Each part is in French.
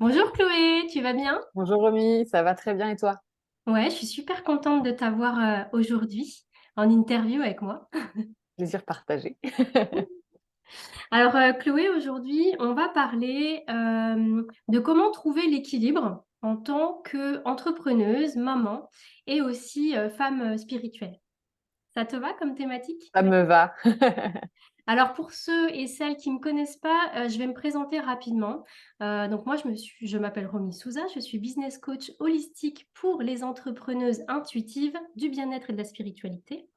Bonjour Chloé, tu vas bien? Bonjour Romy, ça va très bien et toi? Ouais, je suis super contente de t'avoir aujourd'hui en interview avec moi. Plaisir partagé. Alors Chloé, aujourd'hui, on va parler de comment trouver l'équilibre en tant qu'entrepreneuse, maman et aussi femme spirituelle. Ça te va comme thématique? Ça me va. Alors pour ceux et celles qui ne me connaissent pas, je vais me présenter rapidement. Donc moi, je m'appelle Romy Souza, je suis business coach holistique pour les entrepreneuses intuitives du bien-être et de la spiritualité.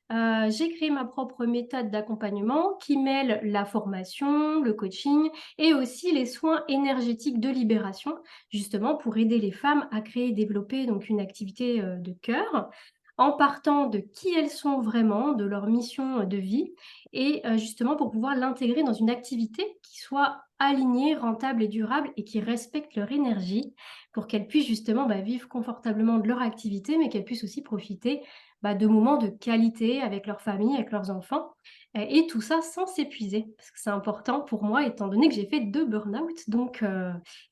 J'ai créé ma propre méthode d'accompagnement qui mêle la formation, le coaching et aussi les soins énergétiques de libération, justement pour aider les femmes à créer et développer donc une activité de cœur en partant de qui elles sont vraiment, de leur mission de vie et justement pour pouvoir l'intégrer dans une activité qui soit alignée, rentable et durable et qui respecte leur énergie pour qu'elles puissent justement vivre confortablement de leur activité mais qu'elles puissent aussi profiter de moments de qualité avec leur famille, avec leurs enfants, et tout ça sans s'épuiser. Parce que c'est important pour moi, étant donné que j'ai fait 2 burn-out, donc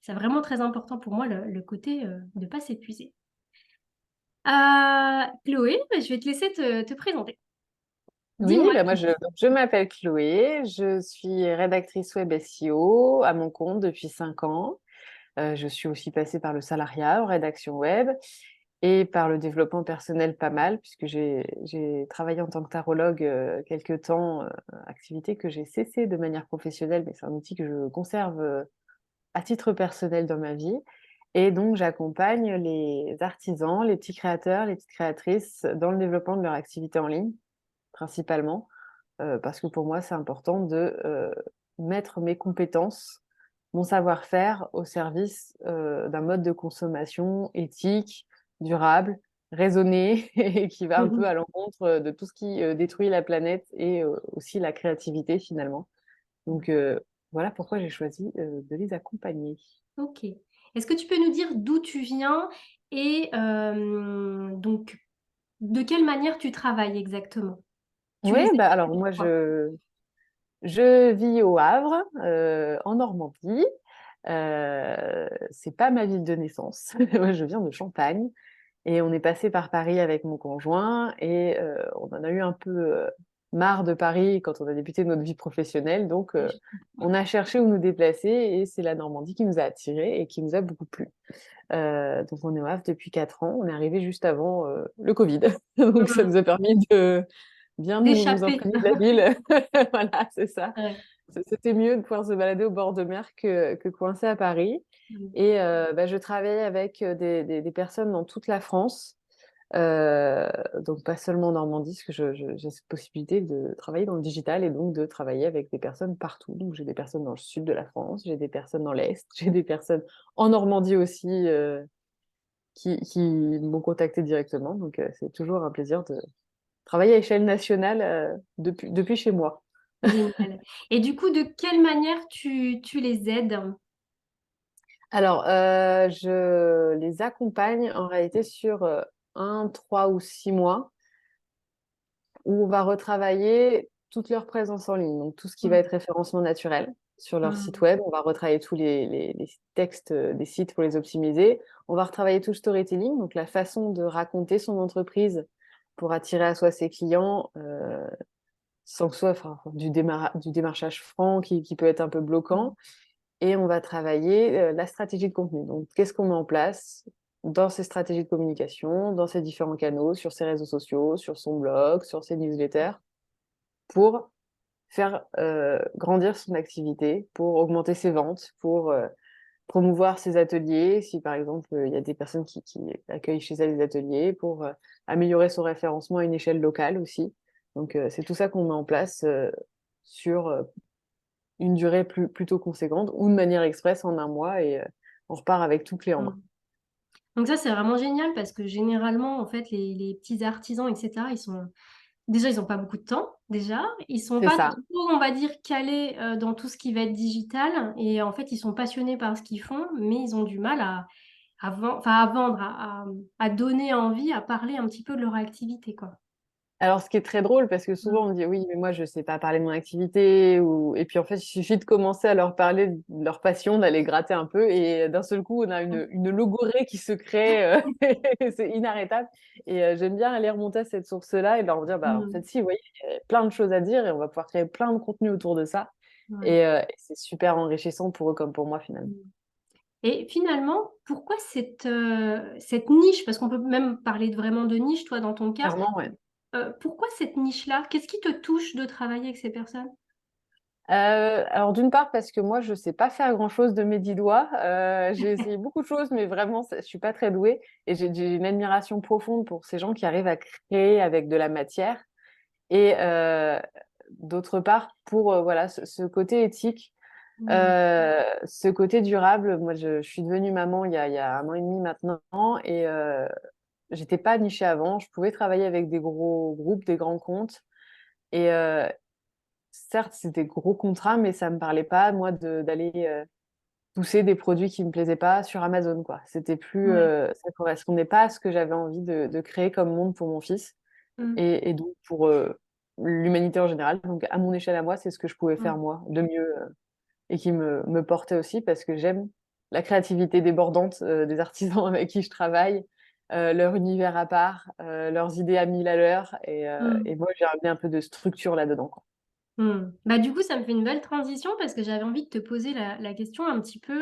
c'est vraiment très important pour moi le côté de ne pas s'épuiser. Chloé, je vais te laisser te présenter. Oui, Dis-moi bah moi qui je m'appelle Chloé, je suis rédactrice web SEO à mon compte depuis 5 ans. Je suis aussi passée par le salariat en rédaction web et par le développement personnel pas mal, puisque j'ai travaillé en tant que tarologue quelque temps, activité que j'ai cessée de manière professionnelle, mais c'est un outil que je conserve à titre personnel dans ma vie. Et donc, j'accompagne les artisans, les petits créateurs, les petites créatrices dans le développement de leur activité en ligne, principalement, parce que pour moi, c'est important de mettre mes compétences, mon savoir-faire au service d'un mode de consommation éthique, durable, raisonné et qui va un peu à l'encontre de tout ce qui détruit la planète et aussi la créativité finalement. Donc, voilà pourquoi j'ai choisi de les accompagner. Ok. Est-ce que tu peux nous dire d'où tu viens et donc de quelle manière tu travailles exactement? Tu Oui, les bah aides alors moi, quoi? je vis au Havre, en Normandie. C'est pas ma ville de naissance. Moi, je viens de Champagne et on est passé par Paris avec mon conjoint et on en a eu un peu marre de Paris quand on a débuté notre vie professionnelle. Donc, Ouais, on a cherché où nous déplacer et c'est la Normandie qui nous a attirés et qui nous a beaucoup plu. Donc, on est au Havre depuis 4 ans. On est arrivé juste avant le Covid. Donc, ça nous a permis de bien nous d'échapper. imprégner de la ville. Voilà, c'est ça. Ouais. C'était mieux de pouvoir se balader au bord de mer que coincé à Paris. Et bah, je travaille avec des personnes dans toute la France, euh, donc pas seulement en Normandie, parce que j'ai cette possibilité de travailler dans le digital et donc de travailler avec des personnes partout. Donc j'ai des personnes dans le sud de la France, j'ai des personnes dans l'Est, j'ai des personnes en Normandie aussi qui m'ont contacté directement. Donc c'est toujours un plaisir de travailler à échelle nationale depuis chez moi. Génial. Et du coup, de quelle manière tu les aides? Alors, je les accompagne en réalité sur 1, 3 ou 6 mois où on va retravailler toute leur présence en ligne. Donc, tout ce qui va Mm. être référencement naturel sur leur site Mm. web. On va retravailler tous les textes des sites pour les optimiser. On va retravailler tout le storytelling, donc la façon de raconter son entreprise pour attirer à soi ses clients sans que ce soit enfin, du démarchage franc qui peut être un peu bloquant. Et on va travailler la stratégie de contenu. Donc, qu'est-ce qu'on met en place dans ces stratégies de communication, dans ces différents canaux, sur ses réseaux sociaux, sur son blog, sur ses newsletters, pour faire grandir son activité, pour augmenter ses ventes, pour promouvoir ses ateliers, si par exemple il y a des personnes qui accueillent chez elles des ateliers, pour améliorer son référencement à une échelle locale aussi. Donc, c'est tout ça qu'on met en place sur une durée plutôt conséquente ou de manière express en un mois et on repart avec tout clé en main. Mm. Donc ça, c'est vraiment génial parce que généralement, en fait, les petits artisans, etc., déjà, ils n'ont pas beaucoup de temps, déjà. Ils sont C'est pas ça. trop, on va dire, calés dans tout ce qui va être digital. Et en fait, ils sont passionnés par ce qu'ils font, mais ils ont du mal à vendre, à donner envie, à parler un petit peu de leur activité, quoi. Alors, ce qui est très drôle, parce que souvent on Mmh. me dit oui, mais moi je sais pas parler de mon activité, et puis en fait, il suffit de commencer à leur parler de leur passion, d'aller gratter un peu, et d'un seul coup, on a une logorée qui se crée, c'est inarrêtable. Et j'aime bien aller remonter à cette source-là et leur dire, bah en Mmh. fait, si, vous voyez, il y a plein de choses à dire et on va pouvoir créer plein de contenu autour de ça. Ouais. Et c'est super enrichissant pour eux comme pour moi finalement. Mmh. Et finalement, pourquoi cette niche? Parce qu'on peut même parler vraiment de niche, toi, dans ton cas. Clairement, ouais. Pourquoi cette niche-là? Qu'est-ce qui te touche de travailler avec ces personnes? Alors d'une part parce que moi je sais pas faire grand-chose de mes 10 doigts. J'ai essayé beaucoup de choses, mais vraiment je suis pas très douée. Et j'ai une admiration profonde pour ces gens qui arrivent à créer avec de la matière. Et d'autre part pour voilà ce côté éthique, Mmh. ce côté durable. Moi je suis devenue maman il y a 1 an et demi maintenant, et j'étais pas nichée avant. Je pouvais travailler avec des gros groupes, des grands comptes. Et certes, c'était gros contrats, mais ça me parlait pas, moi, d'aller pousser des produits qui me plaisaient pas sur Amazon, quoi. C'était plus, Ouais. ça correspondait pas à ce que j'avais envie de créer comme monde pour mon fils Mmh. et donc pour l'humanité en général. Donc, à mon échelle à moi, c'est ce que je pouvais faire Mmh. moi de mieux, et qui me portait aussi parce que j'aime la créativité débordante des artisans avec qui je travaille, leur univers à part, leurs idées à 1000 à l'heure. Mmh. Et moi, j'ai ramené un peu de structure là-dedans, quoi. Mmh. Bah, du coup, ça me fait une belle transition parce que j'avais envie de te poser la question un petit peu,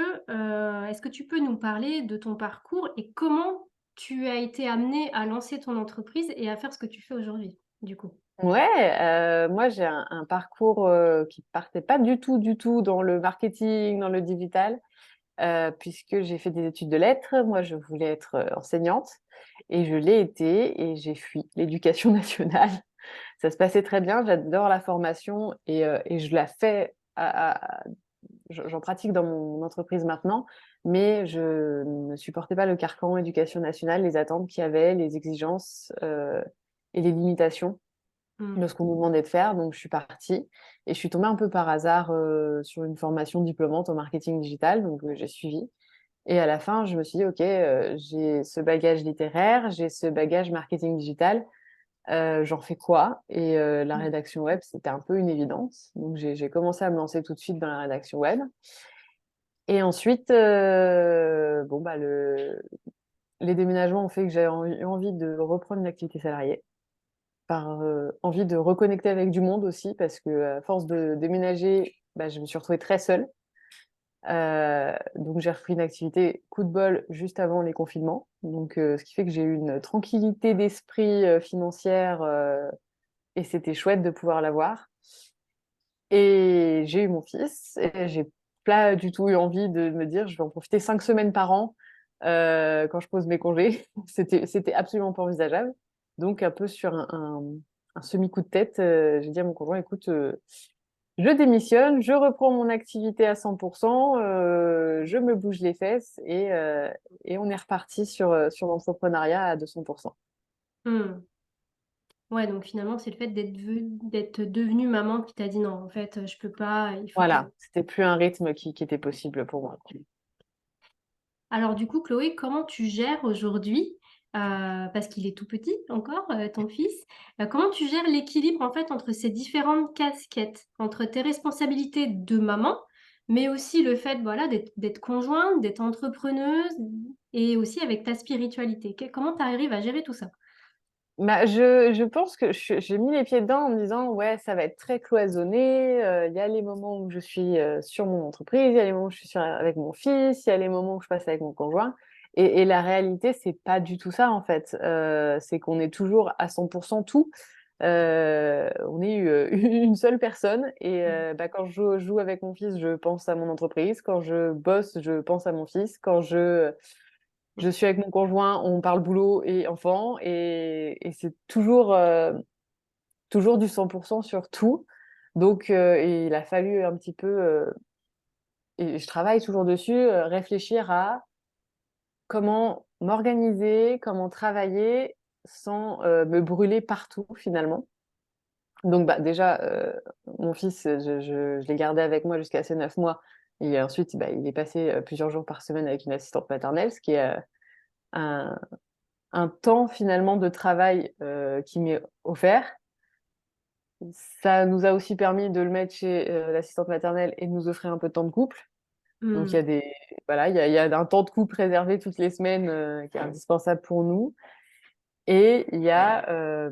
est-ce que tu peux nous parler de ton parcours et comment tu as été amenée à lancer ton entreprise et à faire ce que tu fais aujourd'hui, du coup? Ouais, moi j'ai un parcours qui partait pas du tout dans le marketing, dans le digital, puisque j'ai fait des études de lettres. Moi, je voulais être enseignante et je l'ai été et j'ai fui l'éducation nationale. Ça se passait très bien, j'adore la formation et je la fais j'en pratique dans mon entreprise maintenant, mais je ne supportais pas le carcan éducation nationale, les attentes qu'il y avait, les exigences et les limitations Mmh. de ce qu'on nous demandait de faire. Donc, je suis partie et je suis tombée un peu par hasard sur une formation diplômante en marketing digital. Donc, j'ai suivi. Et à la fin, je me suis dit, OK, j'ai ce bagage littéraire, j'ai ce bagage marketing digital. J'en fais quoi? Et la Mmh. rédaction web, c'était un peu une évidence. Donc, j'ai commencé à me lancer tout de suite dans la rédaction web. Et ensuite, bon, bah, les déménagements ont fait que j'ai eu envie de reprendre une activité salariée par envie de reconnecter avec du monde aussi, parce que à force de déménager, bah, je me suis retrouvée très seule. Donc j'ai repris une activité, coup de bol, juste avant les confinements. Donc ce qui fait que j'ai eu une tranquillité d'esprit financière, et c'était chouette de pouvoir l'avoir. Et j'ai eu mon fils et j'ai pas du tout eu envie de me dire je vais en profiter 5 semaines par an quand je pose mes congés. C'était absolument pas envisageable. Donc un peu sur un semi-coup de tête, j'ai dit à mon conjoint, écoute, je démissionne, je reprends mon activité à 100%, je me bouge les fesses et on est reparti sur l'entrepreneuriat à 200%. Mmh. Ouais, donc finalement, c'est le fait d'être devenue maman qui t'a dit: «Non, en fait, je peux pas, il faut que». Voilà, c'était plus un rythme qui était possible pour moi. Alors du coup, Chloé, comment tu gères aujourd'hui, parce qu'il est tout petit encore, ton fils, comment tu gères l'équilibre en fait entre ces différentes casquettes? Entre tes responsabilités de maman, mais aussi le fait, voilà, d'être conjointe, d'être entrepreneuse et aussi avec ta spiritualité. Comment tu arrives à gérer tout ça? Bah, je pense que j'ai mis les pieds dedans en me disant, ouais, ça va être très cloisonné. Il y a les moments où je suis sur mon entreprise, il y a les moments où je suis avec mon fils, il y a les moments où je passe avec mon conjoint. Et la réalité, c'est pas du tout ça, en fait. C'est qu'on est toujours à 100% tout. On est une seule personne. Et Mmh. bah, quand je joue avec mon fils, je pense à mon entreprise. Quand je bosse, je pense à mon fils. Quand je suis avec mon conjoint, on parle boulot et enfant, et c'est toujours du 100% sur tout. Donc, et il a fallu un petit peu, et je travaille toujours dessus, réfléchir à comment m'organiser, comment travailler sans me brûler partout finalement. Donc, bah, déjà, mon fils, je l'ai gardé avec moi jusqu'à ses 9 mois. Et ensuite, bah, il est passé plusieurs jours par semaine avec une assistante maternelle, ce qui est un, un temps finalement de travail qui m'est offert. Ça nous a aussi permis de le mettre chez l'assistante maternelle et de nous offrir un peu de temps de couple. Donc, il y Mmh. a voilà, il y a un temps de couple réservé toutes les semaines qui est indispensable pour nous. Et il y a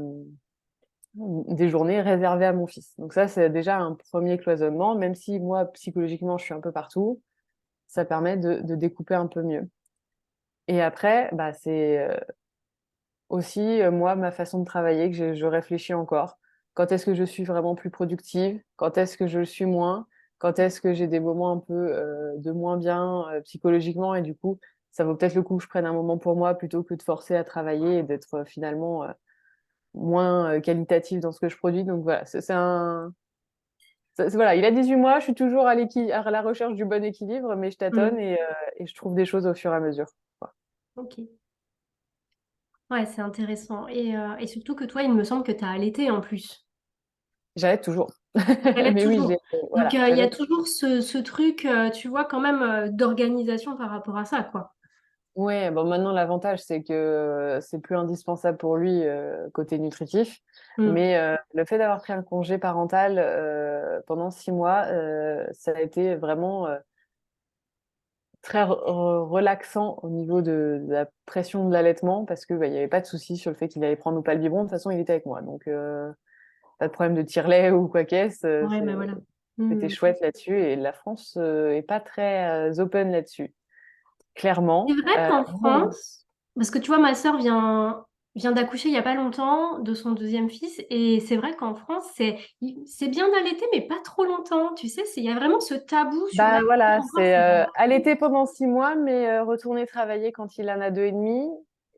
des journées réservées à mon fils. Donc ça, c'est déjà un premier cloisonnement, même si moi, psychologiquement, je suis un peu partout, ça permet de découper un peu mieux. Et après, bah, c'est aussi, moi, ma façon de travailler, que je réfléchis encore. Quand est-ce que je suis vraiment plus productive? Quand est-ce que je le suis moins? Quand est-ce que j'ai des moments un peu de moins bien psychologiquement? Et du coup, ça vaut peut-être le coup que je prenne un moment pour moi plutôt que de forcer à travailler et d'être finalement moins qualitative dans ce que je produis. Donc voilà, voilà, il a 18 mois, je suis toujours à la recherche du bon équilibre, mais je tâtonne Mmh. et je trouve des choses au fur et à mesure. Voilà. OK. Ouais, c'est intéressant et surtout que toi, il me semble que tu as allaité en plus. J'arrête toujours. Tu allaites Mais oui, toujours. Donc, voilà, il y a j'allais. toujours ce truc, tu vois, quand même, d'organisation par rapport à ça, quoi. Ouais, bon, maintenant, l'avantage, c'est que c'est plus indispensable pour lui côté nutritif. Mmh. Mais le fait d'avoir pris un congé parental pendant 6 mois, ça a été vraiment très relaxant au niveau de la pression de l'allaitement parce que bah, il n'y avait pas de souci sur le fait qu'il allait prendre ou pas le biberon. De toute façon, il était avec moi. Donc, pas de problème de tire-lait ou quoi qu'est-ce. Ouais, bah, voilà. C'était Mmh. chouette là-dessus. Et la France est pas très open là-dessus, C'est clairement. vrai qu'en Nous, France, parce que tu vois, ma sœur vient d'accoucher il y a pas longtemps de son deuxième fils, et c'est vrai qu'en France, c'est bien d'allaiter, mais pas trop longtemps. Tu sais, il y a vraiment ce tabou sur bah l'allaitement voilà, encore. c'est allaiter pendant 6 mois, mais retourner travailler quand il en a 2 et demi.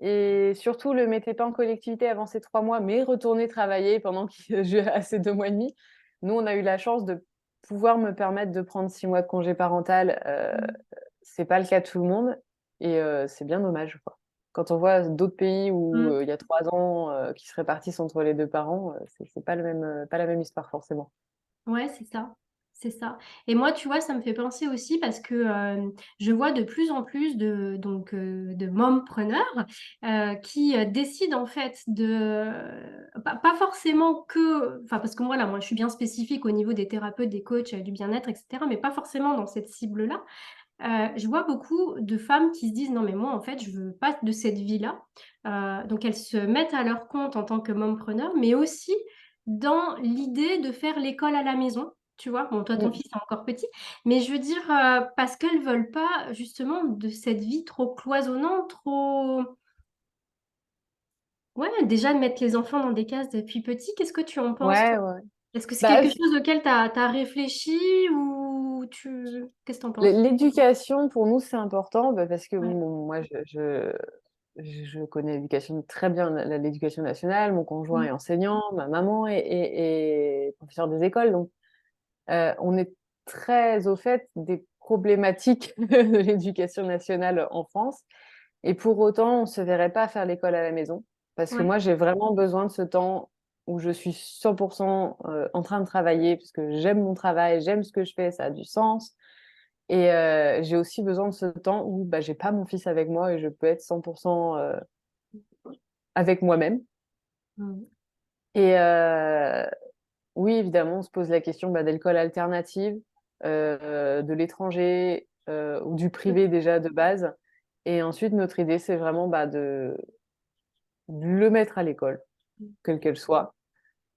Et surtout, le mettez pas en collectivité avant ses 3 mois, mais retourner travailler pendant qu'il a ses 2 mois et demi. Nous, on a eu la chance de pouvoir me permettre de prendre 6 mois de congé parental. C'est pas le cas de tout le monde, et c'est bien dommage, quoi. Quand on voit d'autres pays où Mm. il y a 3 ans qui se répartissent entre les deux parents, c'est pas pas la même histoire forcément. Ouais, c'est ça. C'est ça. Et moi, tu vois, ça me fait penser aussi parce que je vois de plus en plus de mompreneurs qui décident en fait pas forcément que, enfin parce que moi là, moi je suis bien spécifique au niveau des thérapeutes, des coachs, du bien-être, etc. Mais pas forcément dans cette cible-là. Je vois beaucoup de femmes qui se disent non mais moi en fait je veux pas de cette vie-là. Donc elles se mettent à leur compte en tant que mompreneur, mais aussi dans l'idée de faire l'école à la maison. Tu vois, bon toi ton Mm. fils est encore petit, mais je veux dire parce qu'elles veulent pas justement de cette vie trop cloisonnante, trop ouais déjà de mettre les enfants dans des cases depuis petit. Qu'est-ce que tu en penses Ouais, toi? ouais. Est-ce que c'est Bah, quelque chose auquel tu as réfléchi ou tu qu'est-ce que tu en penses? l'éducation, pour nous, c'est important bah, parce que Ouais. bon, moi, je connais l'éducation très bien, l'éducation nationale. Mon conjoint est Mm. enseignant, ma maman est professeur des écoles. Donc, on est très au fait des problématiques de l'éducation nationale en France. Et pour autant, on ne se verrait pas faire l'école à la maison. Parce que Ouais. moi, j'ai vraiment besoin de ce temps où je suis 100% en train de travailler, parce que j'aime mon travail, j'aime ce que je fais, ça a du sens. Et j'ai aussi besoin de ce temps où bah, j'ai pas mon fils avec moi et je peux être 100% avec moi-même. Mm. Et oui, évidemment, on se pose la question bah, de l'école alternative, de l'étranger ou du privé déjà de base. Et ensuite, notre idée, c'est vraiment bah, de le mettre à l'école, quelle qu'elle soit,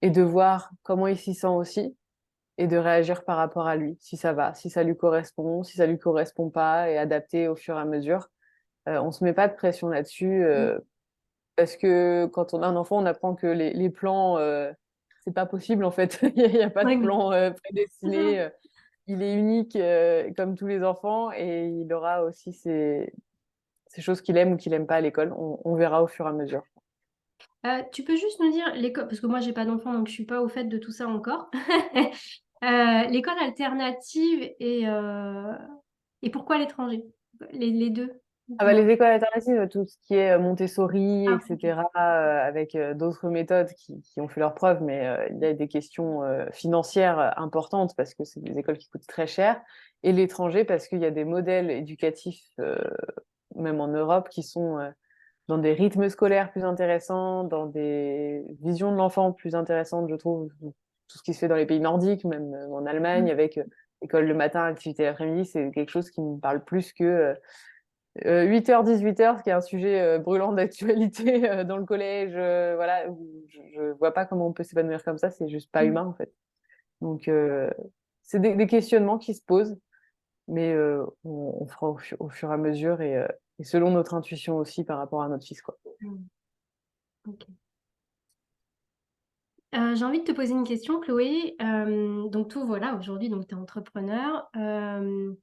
et de voir comment il s'y sent aussi, et de réagir par rapport à lui, si ça va, si ça lui correspond, si ça lui correspond pas, et adapter au fur et à mesure. On se met pas de pression là-dessus, Mm. parce que quand on a un enfant, on apprend que les plans, c'est pas possible en fait. Il y a pas de Oui, oui. plan prédestiné. Il est unique comme tous les enfants et il aura aussi ces choses qu'il aime ou qu'il aime pas à l'école. On verra au fur et à mesure. Tu peux juste nous dire l'école, parce que moi j'ai pas d'enfant donc je suis pas au fait de tout ça encore. L'école alternative et pourquoi l'étranger? Les deux. Ah bah, Dis-moi. les écoles alternatives, tout ce qui est Montessori, Ah, ok. etc., avec d'autres méthodes qui ont fait leurs preuves, mais il y a des questions financières importantes parce que c'est des écoles qui coûtent très cher. Et l'étranger parce qu'il y a des modèles éducatifs, même en Europe, qui sont dans des rythmes scolaires plus intéressants, dans des visions de l'enfant plus intéressantes, je trouve. Tout ce qui se fait dans les pays nordiques, même en Allemagne, Mmh. avec école le matin, activité l'après-midi, c'est quelque chose qui me parle plus que 8h, 18h, ce qui est un sujet brûlant d'actualité dans le collège. Voilà, où je vois pas comment on peut s'épanouir comme ça, c'est juste pas Mmh. humain en fait. Donc, c'est des questionnements qui se posent, mais on fera au fur et à mesure et selon notre intuition aussi par rapport à notre fils, quoi. Mmh. OK. J'ai envie de te poser une question, Chloé. Donc toi, voilà, aujourd'hui, donc tu es entrepreneur. Tu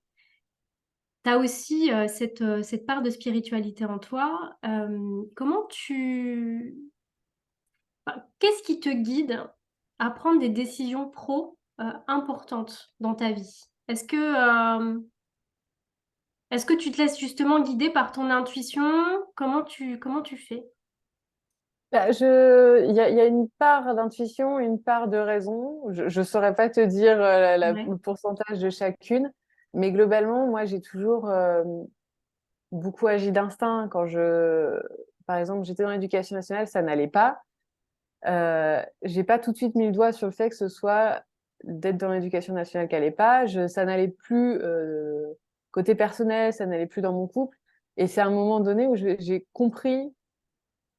as aussi cette part de spiritualité en toi. Comment enfin, qu'est-ce qui te guide à prendre des décisions pro importantes dans ta vie? Est-ce que tu te laisses justement guider par ton intuition? Comment tu fais? Bah, il y a une part d'intuition, une part de raison. Je saurais pas te dire Ouais. le pourcentage de chacune, mais globalement, moi, j'ai toujours beaucoup agi d'instinct. Par exemple, j'étais dans l'éducation nationale, ça n'allait pas. J'ai pas tout de suite mis le doigt sur le fait que ce soit d'être dans l'éducation nationale qui allait pas. Ça n'allait plus côté personnel, ça n'allait plus dans mon couple. Et c'est à un moment donné où j'ai compris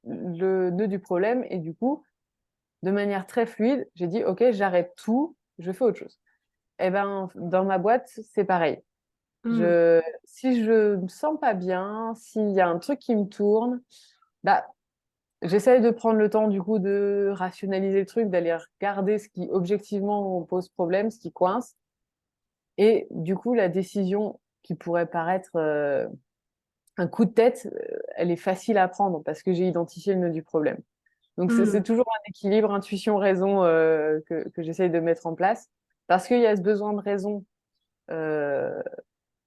le nœud du problème et du coup, de manière très fluide, j'ai dit, OK, j'arrête tout, je fais autre chose. Eh ben, dans ma boîte, c'est pareil. Hmm. Si je me sens pas bien, s'il y a un truc qui me tourne, bah, j'essaye de prendre le temps, du coup, de rationaliser le truc, d'aller regarder ce qui, objectivement, pose problème, ce qui coince. Et du coup, la décision qui pourrait paraître un coup de tête, elle est facile à prendre parce que j'ai identifié le nœud du problème. Donc, c'est Hmm. toujours un équilibre intuition-raison que j'essaye de mettre en place parce qu'il y a ce besoin de raison euh,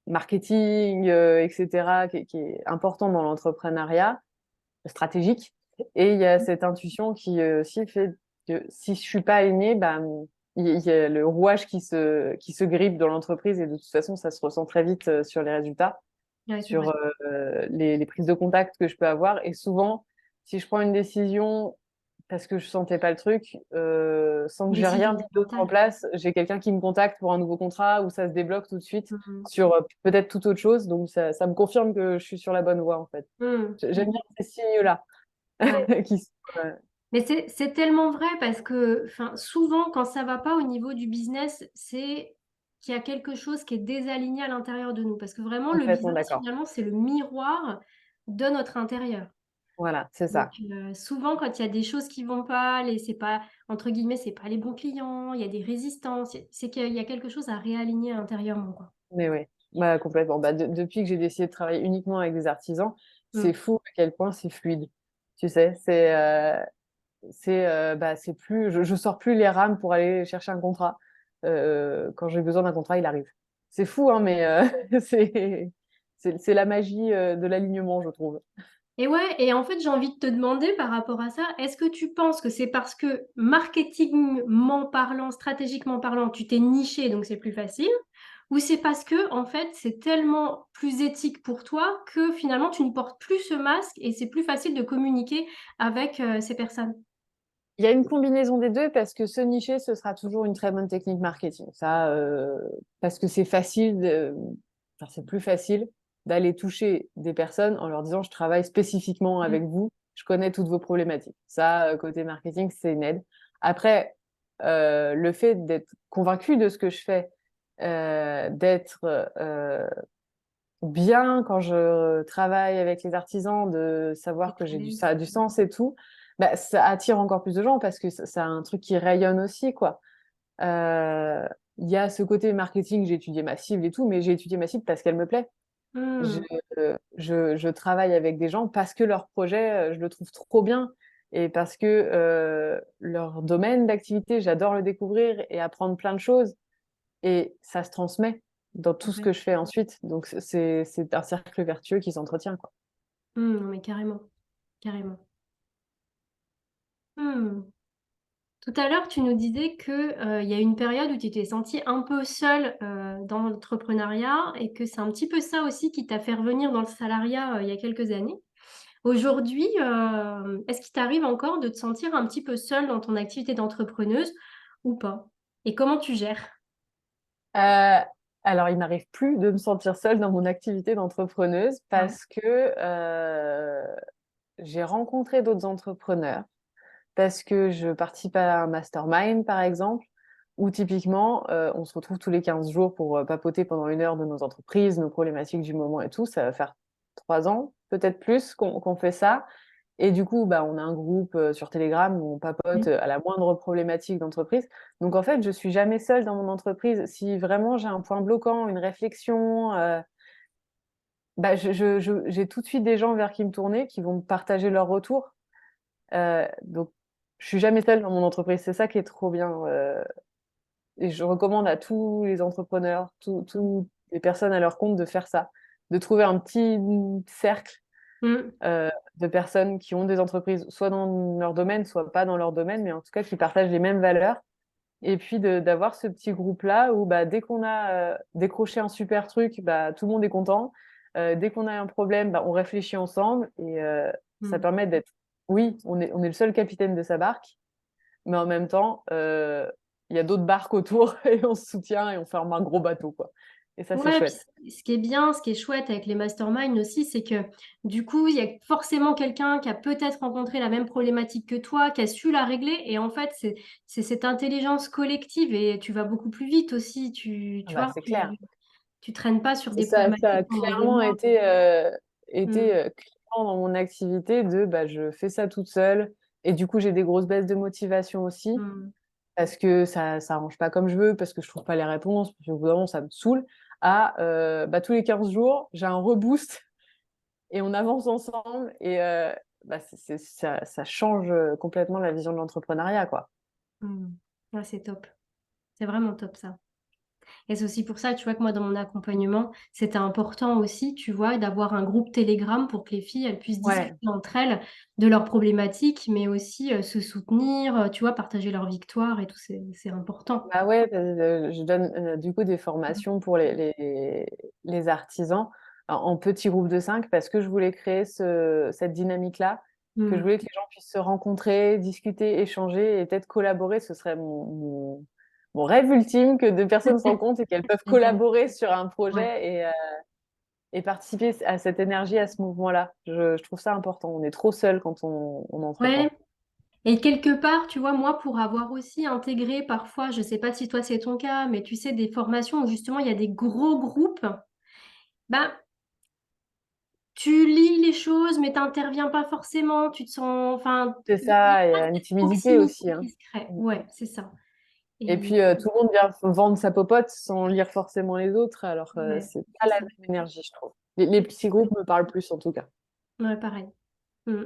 marketing, etc., qui est important dans l'entrepreneuriat stratégique. Et il y a cette intuition qui aussi fait que si je suis pas alignée, bah, il y a le rouage qui se grippe dans l'entreprise et de toute façon, ça se ressent très vite sur les résultats, Ouais, c'est sur vrai. les prises de contact que je peux avoir. Et souvent, si je prends une décision parce que je sentais pas le truc, sans que j'ai Décision rien mis d'autre en mentale. place, j'ai quelqu'un qui me contacte pour un nouveau contrat où ça se débloque tout de suite Hmm. sur peut-être toute autre chose. Donc ça me confirme que je suis sur la bonne voie en fait. Hmm. J'aime bien Hmm. ces signaux-là Ouais. qui sont, Mais c'est tellement vrai parce que enfin, souvent, quand ça va pas au niveau du business, c'est qu'il y a quelque chose qui est désaligné à l'intérieur de nous. Parce que vraiment, le complètement business, d'accord. finalement, c'est le miroir de notre intérieur. Voilà, c'est Donc, ça. souvent, quand il y a des choses qui vont pas, c'est pas, entre guillemets, c'est pas les bons clients, il y a des résistances, c'est qu'il y a quelque chose à réaligner intérieurement, quoi. Mais oui, bah, complètement. Bah, depuis que j'ai décidé de travailler uniquement avec des artisans, c'est Mm. fou à quel point c'est fluide. Tu sais, bah, c'est plus, je sors plus les rames pour aller chercher un contrat. Quand j'ai besoin d'un contrat, il arrive. C'est fou, hein, mais c'est la magie de l'alignement, je trouve. Et ouais, et en fait, j'ai envie de te demander par rapport à ça, est-ce que tu penses que c'est parce que marketingment parlant, stratégiquement parlant, tu t'es niché, donc c'est plus facile, ou c'est parce que, en fait, c'est tellement plus éthique pour toi que finalement, tu ne portes plus ce masque et c'est plus facile de communiquer avec ces personnes? Il y a une combinaison des deux parce que se nicher, ce sera toujours une très bonne technique marketing. Ça, parce que c'est facile, enfin, c'est plus facile d'aller toucher des personnes en leur disant je travaille spécifiquement Mm. avec vous, je connais toutes vos problématiques. Ça, côté marketing, c'est une aide. Après, le fait d'être convaincu de ce que je fais, d'être bien quand je travaille avec les artisans, de savoir que Être à ça l'aise. a du sens et tout, bah, ça attire encore plus de gens parce que ça a un truc qui rayonne aussi, quoi. Euh, Il y a ce côté marketing, j'ai étudié ma cible et tout, mais j'ai étudié ma cible parce qu'elle me plaît. Je, Mm. je travaille avec des gens parce que leur projet, je le trouve trop bien et parce que leur domaine d'activité, j'adore le découvrir et apprendre plein de choses et ça se transmet dans tout ce Ouais. que je fais ensuite. Donc c'est un cercle vertueux qui s'entretient, quoi. Non, mais carrément, carrément. Hmm. Tout à l'heure, tu nous disais que, il y a une période où tu t'es sentie un peu seule, dans l'entrepreneuriat et que c'est un petit peu ça aussi qui t'a fait revenir dans le salariat, il y a quelques années. Aujourd'hui, est-ce qu'il t'arrive encore de te sentir un petit peu seule dans ton activité d'entrepreneuse ou pas? Et comment tu gères? Euh, alors, il m'arrive plus de me sentir seule dans mon activité d'entrepreneuse Ouais, parce que j'ai rencontré d'autres entrepreneurs, parce que je participe à un mastermind, par exemple, où typiquement, on se retrouve tous les 15 jours pour papoter pendant 1 heure de nos entreprises, nos problématiques du moment et tout. Ça va faire 3 ans, peut-être plus, qu'on fait ça. Et du coup, bah, on a un groupe sur Telegram où on papote mmh, à la moindre problématique d'entreprise. Donc, en fait, je suis jamais seule dans mon entreprise. Si vraiment j'ai un point bloquant, une réflexion, bah, j'ai tout de suite des gens vers qui me tourner, qui vont me partager leur retour. Donc, je suis jamais seule dans mon entreprise. C'est ça qui est trop bien. Et je recommande à tous les entrepreneurs, tous les personnes à leur compte de faire ça, de trouver un petit cercle mmh, de personnes qui ont des entreprises, soit dans leur domaine, soit pas dans leur domaine, mais en tout cas qui partagent les mêmes valeurs. Et puis d'avoir ce petit groupe-là où bah, dès qu'on a décroché un super truc, bah, tout le monde est content. Dès qu'on a un problème, bah, on réfléchit ensemble et ça mmh. permet d'être, oui, on est le seul capitaine de sa barque, mais en même temps, il y a d'autres barques autour et on se soutient et on forme un gros bateau, quoi. Et ça, c'est Ouais, puis chouette. ce qui est bien, ce qui est chouette avec les masterminds aussi, c'est que du coup, il y a forcément quelqu'un qui a peut-être rencontré la même problématique que toi, qui a su la régler. Et en fait, c'est cette intelligence collective et tu vas beaucoup plus vite aussi. Ah Tu bah, vois, c'est clair. tu traînes pas sur des Ça a problématiques pendant des clairement mois. été Mm, clivant dans mon activité de bah, je fais ça toute seule. Et du coup, j'ai des grosses baisses de motivation aussi mm. parce que ça arrange pas comme je veux, parce que je trouve pas les réponses, parce que au bout d'un moment, ça me saoule. Bah, tous les 15 jours, j'ai un reboost et on avance ensemble et bah, ça change complètement la vision de l'entrepreneuriat, quoi. Mm. Ouais, c'est top. C'est vraiment top ça. Et c'est aussi pour ça, tu vois, que moi, dans mon accompagnement, c'était important aussi, tu vois, d'avoir un groupe Telegram pour que les filles, elles puissent Ouais. discuter entre elles de leurs problématiques, mais aussi se soutenir, tu vois, partager leurs victoires et tout, c'est important. Bah ouais, je donne du coup des formations pour les artisans en petits groupes de 5 parce que je voulais créer cette dynamique-là, que je Mm. voulais que les gens puissent se rencontrer, discuter, échanger et peut-être collaborer. Ce serait mon rêve ultime que deux personnes se rencontrent et qu'elles peuvent C'est vrai. collaborer sur un Ouais. projet et participer à cette énergie, à ce mouvement-là. Je trouve ça important. On est trop seul quand on Ouais. entreprend. Et quelque part, tu vois, moi, pour avoir aussi intégré parfois, je sais pas si toi c'est ton cas, mais tu sais, des formations où justement il y a des gros groupes, ben, tu lis les choses, mais t'interviens pas forcément, tu te sens, enfin, C'est il y a ça, il y pas a une cette timidité proximité aussi, hein. qui se crée. Mm. Ouais, c'est ça. Et Et puis, tout le monde vient vendre sa popote sans lire forcément les autres, alors ouais, c'est pas c'est la ça. même énergie, je trouve. Les petits groupes me parlent plus, en tout cas. Ouais, pareil. Mm.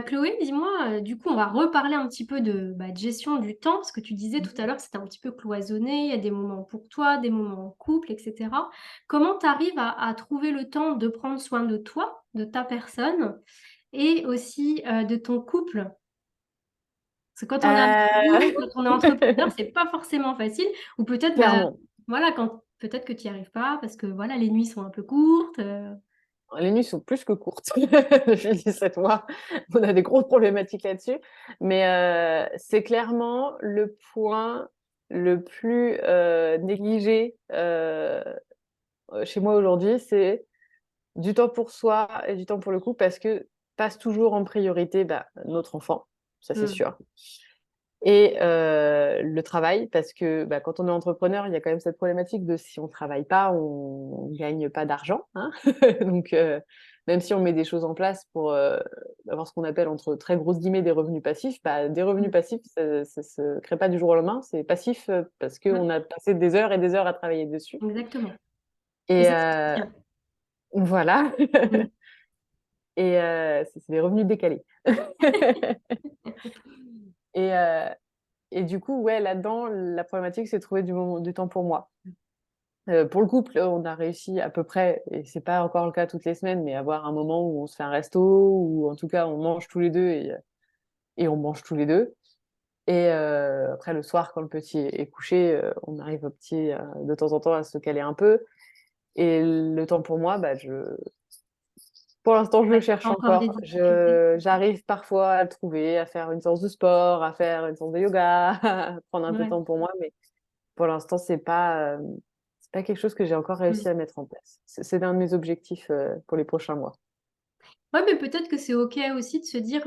Chloé, dis-moi, du coup, on va reparler un petit peu de gestion du temps, parce que tu disais tout à l'heure que c'était un petit peu cloisonné, il y a des moments pour toi, des moments en couple, etc. Comment tu arrives à trouver le temps de prendre soin de toi, de ta personne, et aussi de ton couple? Parce que quand on est amoureux, Euh, quand on est entrepreneur, c'est pas forcément facile. Ou peut-être, bah, Clairement. voilà, quand peut-être que tu n'y arrives pas parce que voilà, les nuits sont un peu courtes. Les nuits sont plus que courtes. Depuis 17 mois, on a des grosses problématiques là-dessus. Mais c'est clairement le point le plus négligé chez moi aujourd'hui, c'est du temps pour soi et du temps pour le couple parce que passe toujours en priorité bah, notre enfant, ça c'est Hmm. sûr. Et le travail, parce que bah, quand on est entrepreneur, il y a quand même cette problématique de si on travaille pas, on gagne pas d'argent, hein. Donc, même si on met des choses en place pour avoir ce qu'on appelle entre très grosses guillemets des revenus passifs, bah, des revenus Hmm. passifs, ça se crée pas du jour au lendemain. C'est passif parce Hmm. qu'on a passé des heures et des heures à travailler dessus. Exactement. Et Et ça se tient. voilà. Hmm. Et c'est des revenus décalés. Et, et du coup, ouais, là-dedans, la problématique, c'est de trouver du temps pour moi. Pour le couple, on a réussi à peu près, et c'est pas encore le cas toutes les semaines, mais avoir un moment où on se fait un resto, ou en tout cas on mange tous les deux et on mange tous les deux. Et après, le soir, quand le petit est couché, on arrive au petit de temps en temps à se caler un peu. Et le temps pour moi, bah, Pour l'instant, je le Ouais, tu cherche encore des encore. difficultés. J'arrive parfois à le trouver, à faire une séance de sport, à faire une séance de yoga, à prendre un peu de Ouais. temps pour moi, mais pour l'instant, c'est pas quelque chose que j'ai encore Mm. réussi à mettre en place. C'est un de mes objectifs pour les prochains mois. Ouais, mais peut-être que c'est OK aussi de se dire,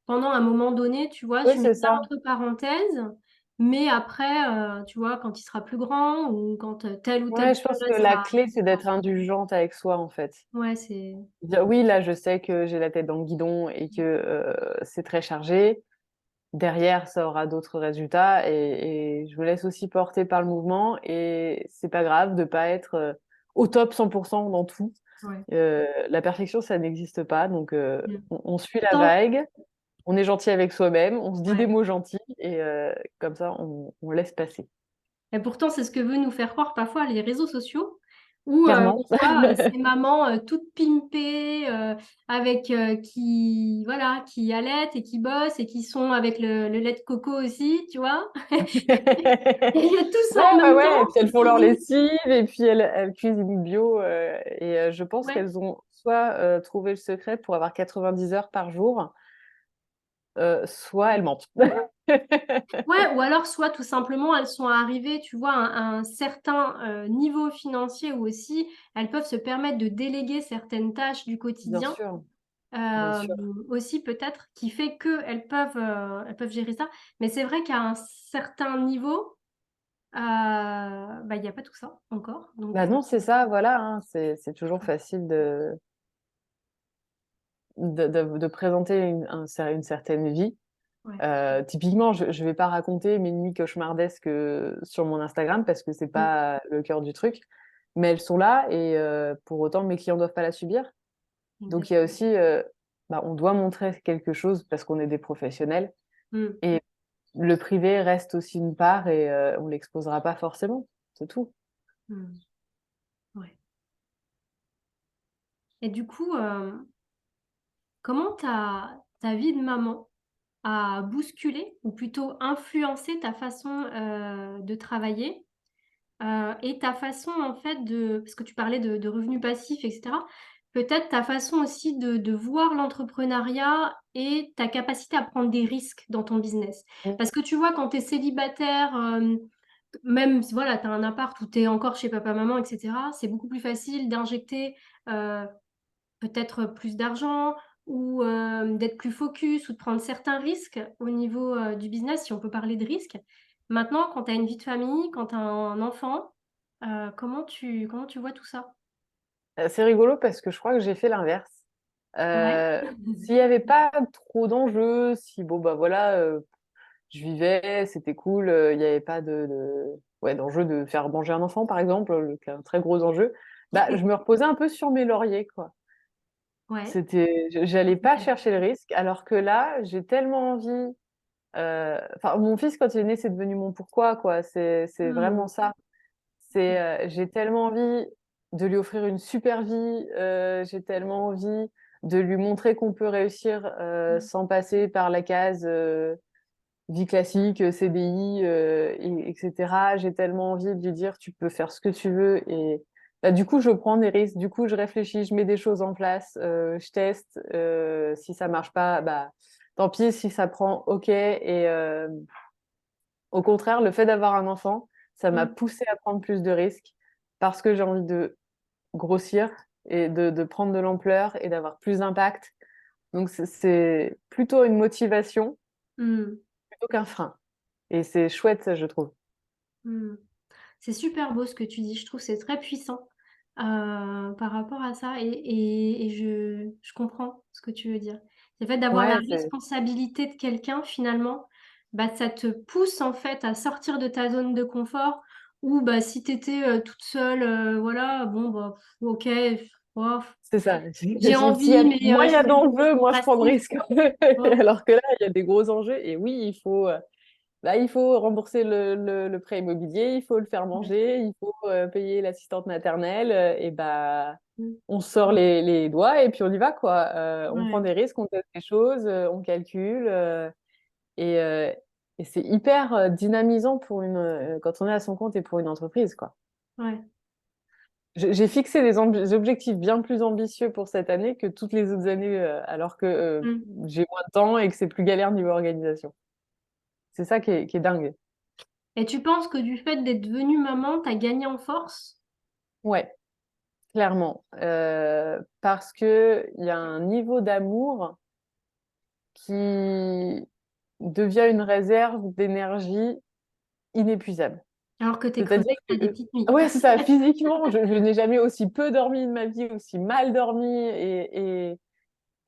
pendant un moment donné, tu vois, Oui, tu mets c'est ça ça. entre parenthèses, mais après, tu vois, quand il sera plus grand ou quand telle ou telle Ouais, je pense période que la sera... clé, c'est d'être indulgente avec soi, en fait. Ouais, c'est... Dire, oui, là, je sais que j'ai la tête dans le guidon et que c'est très chargé. Derrière, ça aura d'autres résultats et je me laisse aussi porter par le mouvement et c'est pas grave de pas être au top 100% dans tout. Ouais. La perfection, ça n'existe pas, donc Mm. on suit la Tant- vague, on est gentil avec soi-même, on se dit des ouais. mots gentils et comme ça, on laisse passer. Et pourtant, c'est ce que veut nous faire croire parfois les réseaux sociaux, où Clairement. on voit ces mamans toutes pimpées, avec voilà, qui allaitent et qui bossent et qui sont avec le lait de coco aussi, tu vois. Et il y a tout Ouais, ça en ouais, même ouais. Et temps. puis elles On font se leur dit, lessive et puis elles cuisinent bio. Et je pense ouais, qu'elles ont soit trouvé le secret pour avoir 90 heures par jour, soit elles mentent. ouais, ou alors soit tout simplement elles sont arrivées, tu vois, à un certain niveau financier où aussi elles peuvent se permettre de déléguer certaines tâches du Bien quotidien. sûr, bien Euh, sûr. aussi peut-être qui fait elles peuvent gérer ça. Mais c'est vrai qu'à un certain niveau, bah, il n'y a pas tout ça encore. Bah Donc, non, c'est ça, voilà, hein, c'est toujours facile de présenter une certaine vie. ouais. Typiquement, je vais pas raconter mes nuits cauchemardesques sur mon Instagram parce que c'est Mm, pas le cœur du truc, mais elles sont là et pour autant mes clients doivent pas la subir. Donc il y a exactement. aussi, bah, on doit montrer quelque chose parce qu'on est des professionnels Mm, et le privé reste aussi une part et on l'exposera pas forcément, c'est tout. mm, ouais. Et du coup, comment ta vie de maman a bousculé ou plutôt influencé ta façon de travailler et ta façon en fait de, parce que tu parlais de revenus passifs, etc. Peut-être ta façon aussi de voir l'entrepreneuriat et ta capacité à prendre des risques dans ton business. Mm. Parce que tu vois, quand tu es célibataire, même si voilà, tu as un appart où tu es encore chez papa-maman, etc., c'est beaucoup plus facile d'injecter euh, peut-être plus d'argent ou d'être plus focus ou de prendre certains risques au niveau du business, si on peut parler de risques. Maintenant, quand tu as une vie de famille, quand tu as un enfant, comment tu vois tout ça? C'est rigolo parce que je crois que j'ai fait l'inverse. Ouais. S'il y avait pas trop d'enjeux, si bon bah voilà, je vivais, c'était cool, il y avait pas ouais, d'enjeu de faire manger un enfant par exemple, qui est un très gros enjeu, bah je me reposais un peu sur mes lauriers quoi. Ouais. J'allais pas chercher le risque, alors que là, j'ai tellement envie. Enfin, mon fils, quand il est né, c'est devenu mon pourquoi, quoi. C'est Hmm. vraiment ça. J'ai tellement envie de lui offrir une super vie. J'ai tellement envie de lui montrer qu'on peut réussir sans passer par la case vie classique, CDI, etc. J'ai tellement envie de lui dire, tu peux faire ce que tu veux. Et bah, du coup, je prends des risques. Du coup, je réfléchis, je mets des choses en place, je teste. Si ça marche pas, bah, tant pis. Si ça prend, ok. Et au contraire, le fait d'avoir un enfant, ça m'a Hmm. poussé à prendre plus de risques parce que j'ai envie de grossir et de prendre de l'ampleur et d'avoir plus d'impact. Donc, c'est plutôt une motivation Hmm. plutôt qu'un frein. Et c'est chouette, ça, je trouve. Hmm. C'est super beau ce que tu dis. Je trouve que c'est très puissant par rapport à ça et je comprends ce que tu veux dire. Le fait d'avoir la Ouais, c'est responsabilité de quelqu'un, finalement, bah, ça te pousse en fait à sortir de ta zone de confort ou bah, si tu étais toute seule, voilà, bon, bah, ok, oh, c'est ça. j'ai S'il y envie, a mais moins il y a je suis d'enjeux, moins je prends de passif. risques. Ouais, Alors que là, il y a des gros enjeux. Et oui, bah, il faut rembourser le prêt immobilier, il faut le faire ouais, manger, il faut payer l'assistante maternelle. Et bah, mm, on sort les doigts et puis on y va, quoi. On prend ouais, des risques, on teste des choses, on calcule. Et, euh, et c'est hyper dynamisant quand on est à son compte et pour une entreprise, quoi. ouais. J'ai fixé des objectifs bien plus ambitieux pour cette année que toutes les autres années, alors que Mm. j'ai moins de temps et que c'est plus galère niveau organisation. C'est ça qui est dingue. Et tu penses que du fait d'être devenue maman, t'as gagné en force? Ouais, clairement. Parce que il y a un niveau d'amour qui devient une réserve d'énergie inépuisable. Alors que t'es creveuse, C'est-à-dire que, t'as des petites nuits. ouais, c'est ça, physiquement, je n'ai jamais aussi peu dormi de ma vie, aussi mal dormi,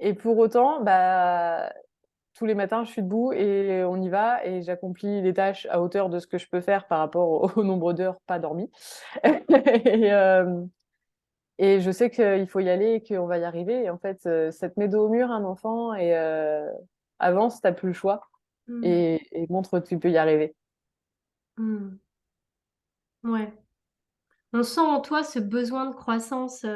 et pour autant, bah, tous les matins, je suis debout et on y va, et j'accomplis les tâches à hauteur de ce que je peux faire par rapport au nombre d'heures pas dormies. Et, et je sais qu'il faut y aller et qu'on va y arriver. Et en fait, ça te met dos au mur, un enfant, et avance, t'as plus le choix, Mm. et montre que tu peux y arriver. Mm. Ouais. On sent en toi ce besoin de croissance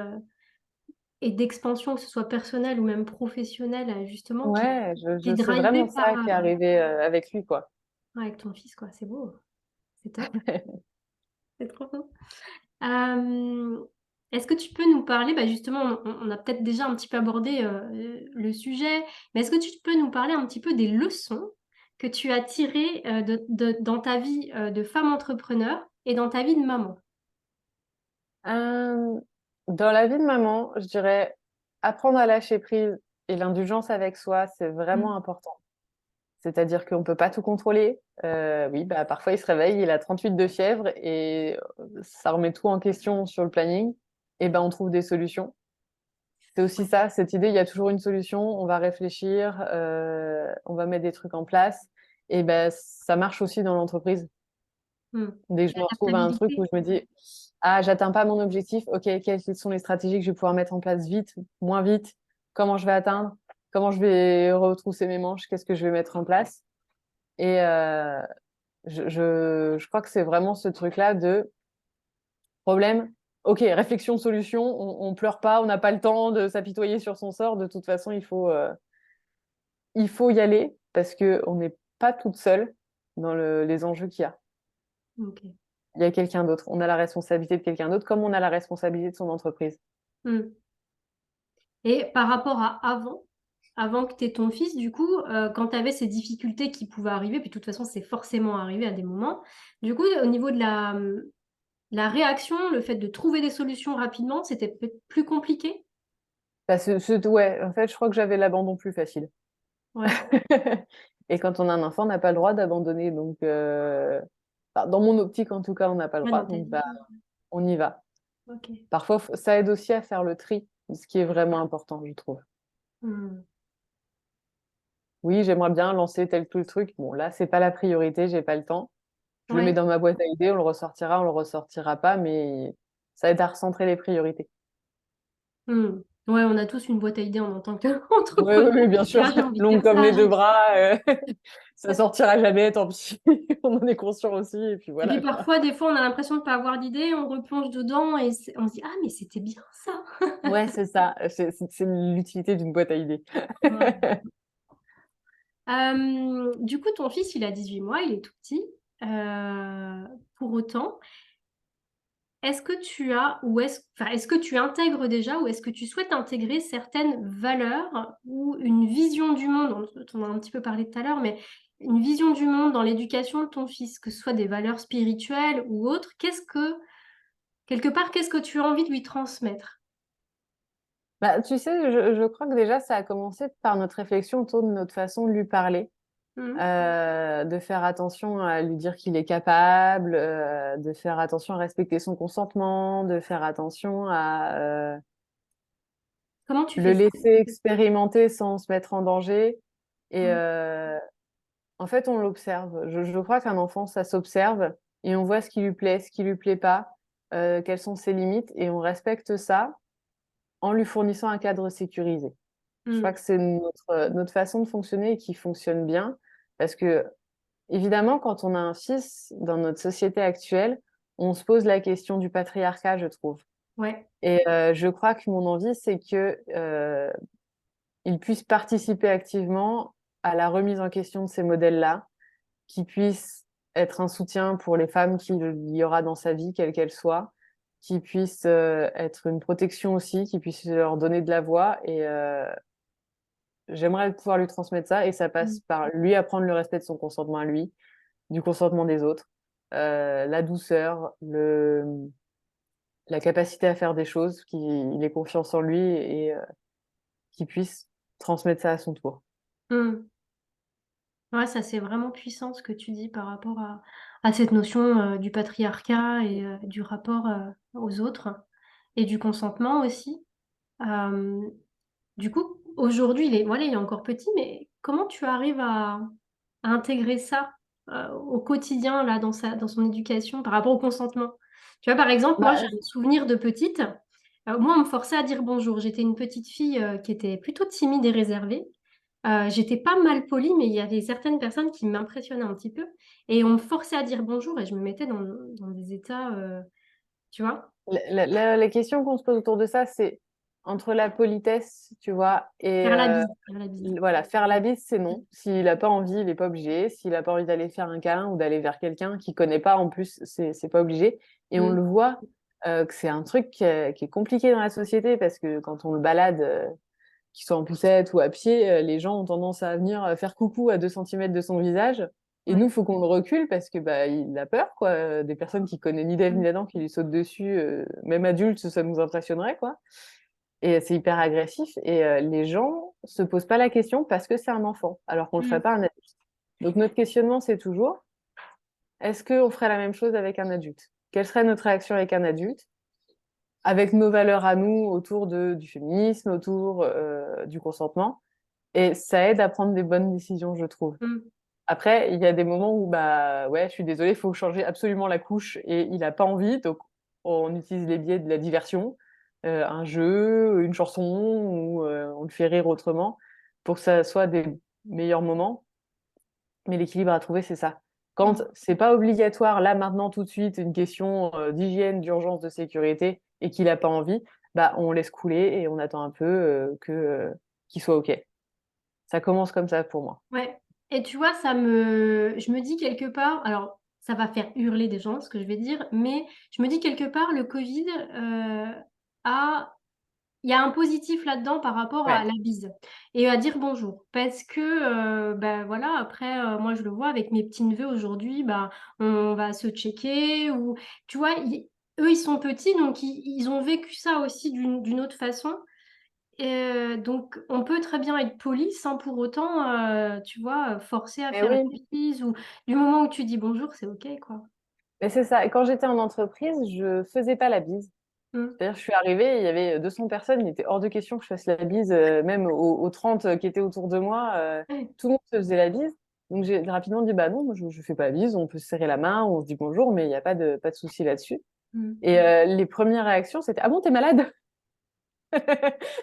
et d'expansion, que ce soit personnelle ou même professionnelle, justement, qui Ouais, est c'est vraiment drivé par ça qui est arrivé avec lui, quoi. ouais, avec ton fils, quoi. C'est beau, c'est top, c'est trop beau. Euh, Est-ce que tu peux nous parler, bah justement, on a peut-être déjà un petit peu abordé le sujet, mais est-ce que tu peux nous parler un petit peu des leçons que tu as tirées dans ta vie de femme entrepreneur et dans ta vie de maman? Euh, Dans la vie de maman, je dirais apprendre à lâcher prise et l'indulgence avec soi, c'est vraiment Mm. important. C'est-à-dire qu'on peut pas tout contrôler. Oui, bah, parfois il se réveille, il a 38 de fièvre et ça remet tout en question sur le planning. Et ben on trouve des solutions. C'est aussi ça, cette idée, il y a toujours une solution. On va réfléchir, on va mettre des trucs en place. Et ben ça marche aussi dans l'entreprise. Mm. Dès que je me retrouve à un truc où L'adaptabilité. je me dis, ah, j'atteins pas mon objectif, ok, quelles sont les stratégies que je vais pouvoir mettre en place vite, moins vite, comment je vais atteindre, comment je vais retrousser mes manches, qu'est-ce que je vais mettre en place. Et je crois que c'est vraiment ce truc-là de problème, ok, réflexion, solution, on pleure pas, on n'a pas le temps de s'apitoyer sur son sort, de toute façon, il faut y aller parce que on n'est pas toute seule dans les enjeux qu'il y a. Ok. Il y a quelqu'un d'autre. On a la responsabilité de quelqu'un d'autre, comme on a la responsabilité de son entreprise. Mm. Et par rapport à avant que tu aies ton fils, du coup, quand tu avais ces difficultés qui pouvaient arriver, puis de toute façon, c'est forcément arrivé à des moments, du coup, au niveau de la réaction, le fait de trouver des solutions rapidement, c'était peut-être plus compliqué? Bah, ouais, en fait, je crois que j'avais l'abandon plus facile. Ouais, Et quand on a un enfant, on n'a pas le droit d'abandonner. Donc, enfin, dans mon optique, en tout cas, on n'a pas le ouais, droit. dans ta Donc, bah, vision. on y va. Ok. Parfois, ça aide aussi à faire le tri, ce qui est vraiment important, je trouve. Hmm. Oui, j'aimerais bien lancer tel que le truc. Bon, là, c'est pas la priorité, j'ai pas le temps. Je le mets Ouais. dans ma boîte à idées, on le ressortira pas, mais ça aide à recentrer les priorités. Hmm. Ouais, on a tous une boîte à idées en tant Oui, oui, qu'entrepreneur. oui, bien sûr. Ah, j'ai envie de Longue faire comme ça, les deux j'ai... bras, ça sortira jamais, tant pis. On en est conscient aussi, et puis Et puis voilà, quoi. parfois, des fois, on a l'impression de ne pas avoir d'idées, on replonge dedans et on se dit, ah, mais c'était bien ça. Ouais, c'est ça. C'est l'utilité d'une boîte à idées. Ouais. Du coup, ton fils, il a 18 mois, il est tout petit. Euh, pour autant, est-ce que tu as, ou enfin, est-ce que tu intègres déjà, ou est-ce que tu souhaites intégrer certaines valeurs ou une vision du monde, on en a un petit peu parlé tout à l'heure, mais une vision du monde dans l'éducation de ton fils, que ce soit des valeurs spirituelles ou autres, quelque part, qu'est-ce que tu as envie de lui transmettre? Bah, tu sais, je crois que déjà, ça a commencé par notre réflexion autour de notre façon de lui parler, Mhm. de faire attention à lui dire qu'il est capable, de faire attention à respecter son consentement, de faire attention à Comment tu le fais ça? laisser expérimenter sans se mettre en danger. Et Mhm. en fait, on l'observe. Je crois qu'un enfant, ça s'observe et on voit ce qui lui plaît, ce qui lui plaît pas, quelles sont ses limites, et on respecte ça en lui fournissant un cadre sécurisé. Je crois Mhm. que c'est notre façon de fonctionner et qui fonctionne bien parce que, évidemment, quand on a un fils dans notre société actuelle, on se pose la question du patriarcat, je trouve. Ouais. Et je crois que mon envie, c'est que il puisse participer activement à la remise en question de ces modèles-là, qui puisse être un soutien pour les femmes qu'il y aura dans sa vie, quelle qu'elle soit, qui puisse être une protection aussi, qui puisse leur donner de la voix. Et j'aimerais pouvoir lui transmettre ça. Et ça passe Mmh. par lui apprendre le respect de son consentement à lui, du consentement des autres, la douceur, la capacité à faire des choses, qu'il ait confiance en lui et qu'il puisse transmettre ça à son tour. Mmh. Ouais, ça, c'est vraiment puissant ce que tu dis par rapport à cette notion, du patriarcat et du rapport, aux autres et du consentement aussi. Hem, du coup, aujourd'hui, il est encore petit, mais comment tu arrives à intégrer ça, au quotidien là dans son éducation par rapport au consentement? Tu vois, par exemple, moi, j'ai Bah, un souvenir de petite, moi, on me forçait à dire bonjour. J'étais une petite fille, qui était plutôt timide et réservée. J'étais pas mal polie, mais il y avait certaines personnes qui m'impressionnaient un petit peu et on me forçait à dire bonjour et je me mettais dans des états, tu vois? la question qu'on se pose autour de ça, c'est entre la politesse, tu vois, et Faire la bise, faire la bise. voilà, faire la bise, c'est non. S'il a pas envie, il est pas obligé. S'il a pas envie d'aller faire un câlin ou d'aller vers quelqu'un qu'il connaît pas, en plus, c'est pas obligé. Et on Mmh. le voit que c'est un truc qui est compliqué dans la société parce que quand on le balade, qu'il soit en poussette ou à pied, les gens ont tendance à venir faire coucou à 2 centimètres de son visage. Et nous, Ouais. faut qu'on le recule parce que bah il a peur, quoi. Des personnes qui connaissent ni d'Ève ni Mmh. d'Adam qui lui sautent dessus, même adulte, ça nous impressionnerait, quoi. Et c'est hyper agressif. Et les gens se posent pas la question parce que c'est un enfant, alors qu'on le ferait Mmh. pas à un adulte. Donc notre questionnement, c'est toujours, est-ce qu'on ferait la même chose avec un adulte? Quelle serait notre réaction avec un adulte? Avec nos valeurs à nous autour du féminisme, autour du consentement. Et ça aide à prendre des bonnes décisions, je trouve. Mmh. Après, il y a des moments où, bah, ouais, je suis désolée, il faut changer absolument la couche et il a pas envie, donc on utilise les biais de la diversion, un jeu, une chanson, ou on le fait rire autrement pour que ça soit des meilleurs moments. Mais l'équilibre à trouver, c'est ça. Quand Mmh. c'est pas obligatoire, là, maintenant, tout de suite, une question d'hygiène, d'urgence, de sécurité, et qu'il a pas envie, bah, on laisse couler et on attend un peu qu'il soit OK. Ça commence comme ça pour moi. Ouais et tu vois, je me dis quelque part alors ça va faire hurler des gens, ce que je vais dire, mais je me dis quelque part le covid, a il y a un positif là-dedans par rapport à Ouais. la bise et à dire bonjour. Parce que, bah, voilà, après, moi je le vois avec mes petits-neveux aujourd'hui, bah, on va se checker ou tu vois? Eux, ils sont petits donc ils ont vécu ça aussi d'une autre façon. Donc on peut très bien être poli sans pour autant, tu vois, forcer à Mais faire oui, une bise ou du moment où tu dis bonjour, c'est OK, quoi. mais c'est ça. Et quand j'étais en entreprise, je faisais pas la bise. Mmh. C'est-à-dire, je suis arrivée, il y avait 200 personnes, il était hors de question que je fasse la bise, même aux 30 qui étaient autour de moi, Ouais. tout le monde se faisait la bise. Donc j'ai rapidement dit, bah non, moi je fais pas la bise, on peut se serrer la main, on se dit bonjour, mais il n'y a pas de souci là-dessus. Mmh. Et les premières réactions, c'était, ah bon, t'es malade?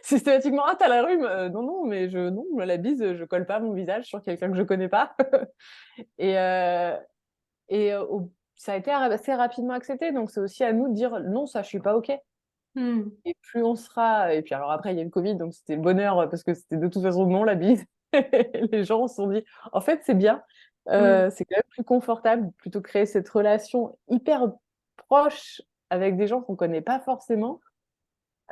Systématiquement, ah, t'as la rhume? Non, non, mais non, la bise, je colle pas mon visage sur quelqu'un que je connais pas. Et, ça a été assez rapidement accepté, donc c'est aussi à nous de dire, non, ça, je suis pas OK. Mmh. Et plus on sera, et puis alors après, il y a eu le Covid, donc c'était le bonheur parce que c'était de toute façon non, la bise. Les gens se sont dit, en fait, c'est bien, Mmh. c'est quand même plus confortable plutôt que créer cette relation hyper proche avec des gens qu'on connaît pas forcément.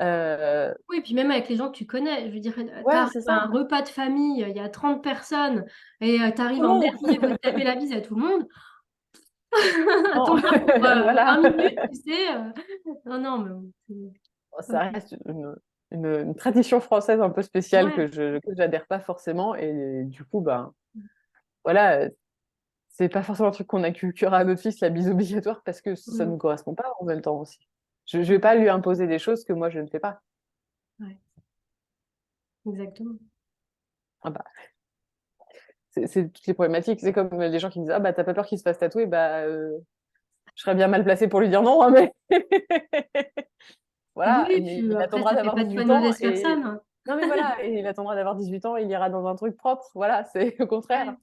Euh, Oui, puis même avec les gens que tu connais, je veux dire, tu ouais, arrives c'est à ça. un repas de famille, il y a 30 personnes et tu Tout arrives le en monde. dernier, faut taper la bise à tout le monde. Non, Attends pas pour, 20 voilà. minutes, tu sais, non, non, mais bon, Ça OK. reste une tradition française un peu spéciale Ouais. que j'adhère pas forcément. Et du coup, ben, voilà, c'est pas forcément un truc qu'on inculquera à notre fils, la bise obligatoire, parce que ça Mmh. nous correspond pas en même temps aussi. Je vais Mmh. pas lui imposer des choses que moi je ne fais pas. Ouais, exactement. Ah bah, c'est toutes les problématiques. C'est comme les gens qui disent, ah bah t'as pas peur qu'il se fasse tatouer, bah je serais bien mal placée pour lui dire non, hein, mais voilà, Oui, mais puis il après, attendra ça fait d'avoir pas de toi 18 une ans mauvaise et personne, hein. non mais voilà, et il attendra d'avoir 18 ans et il ira dans un truc propre. Voilà, c'est au contraire. Ouais.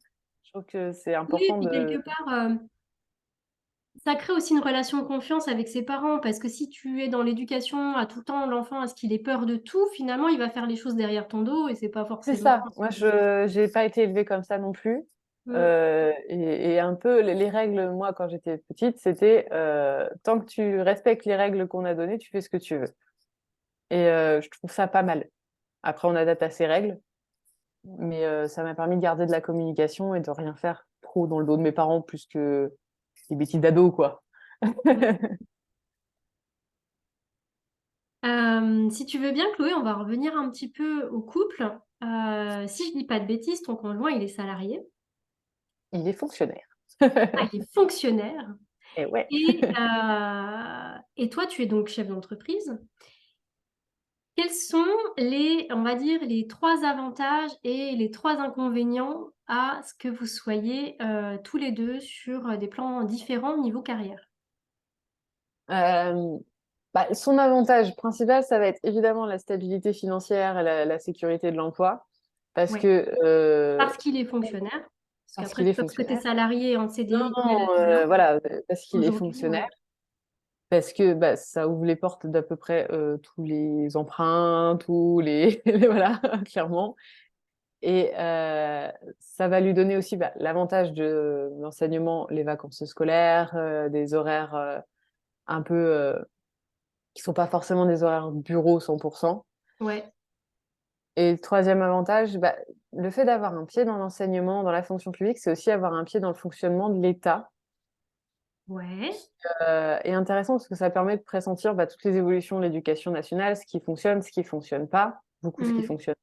Je trouve que c'est Oui, et important puis quelque de. part, ça crée aussi une relation de confiance avec ses parents parce que si tu es dans l'éducation à tout le temps, l'enfant à ce qu'il ait peur de tout, finalement, il va faire les choses derrière ton dos et c'est pas C'est forcément, ça. Moi, je j'ai pas été élevée comme ça non plus. Mm. et un peu les règles, moi, quand j'étais petite, c'était tant que tu respectes les règles qu'on a données, tu fais ce que tu veux. Et je trouve ça pas mal. Après, on adapte à ces règles, mais ça m'a permis de garder de la communication et de rien faire trop dans le dos de mes parents, plus que des bêtises d'ado, quoi. Ouais. Si tu veux bien, Chloé, on va revenir un petit peu au couple. Si je dis pas de bêtises, ton conjoint, il est salarié. Il est fonctionnaire. Ah, il est fonctionnaire. Et ouais. Et toi, tu es donc chef d'entreprise. Quels sont on va dire, les trois avantages et les trois inconvénients à ce que vous soyez tous les deux sur des plans différents au niveau carrière? Euh, Bah, son avantage principal, ça va être évidemment la stabilité financière et la sécurité de l'emploi, parce Ouais. que Parce qu'il est fonctionnaire. Parce parce qu'après, qu'il est lorsque tu es fonctionnaire. salarié en CDI, quel est Non, l'avenant? voilà, parce qu'il est Aujourd'hui, fonctionnaire, ouais. parce que bah, ça ouvre les portes d'à peu près tous les emprunts, tous les, voilà, clairement. Et ça va lui donner aussi bah, l'avantage de l'enseignement, les vacances scolaires, des horaires un peu qui sont pas forcément des horaires bureau 100%. Ouais. Et le troisième avantage, bah, le fait d'avoir un pied dans l'enseignement, dans la fonction publique, c'est aussi avoir un pied dans le fonctionnement de l'État. Ouais. Et intéressant parce que ça permet de pressentir bah, toutes les évolutions de l'éducation nationale, ce qui fonctionne pas, beaucoup ce qui Hmm. fonctionne,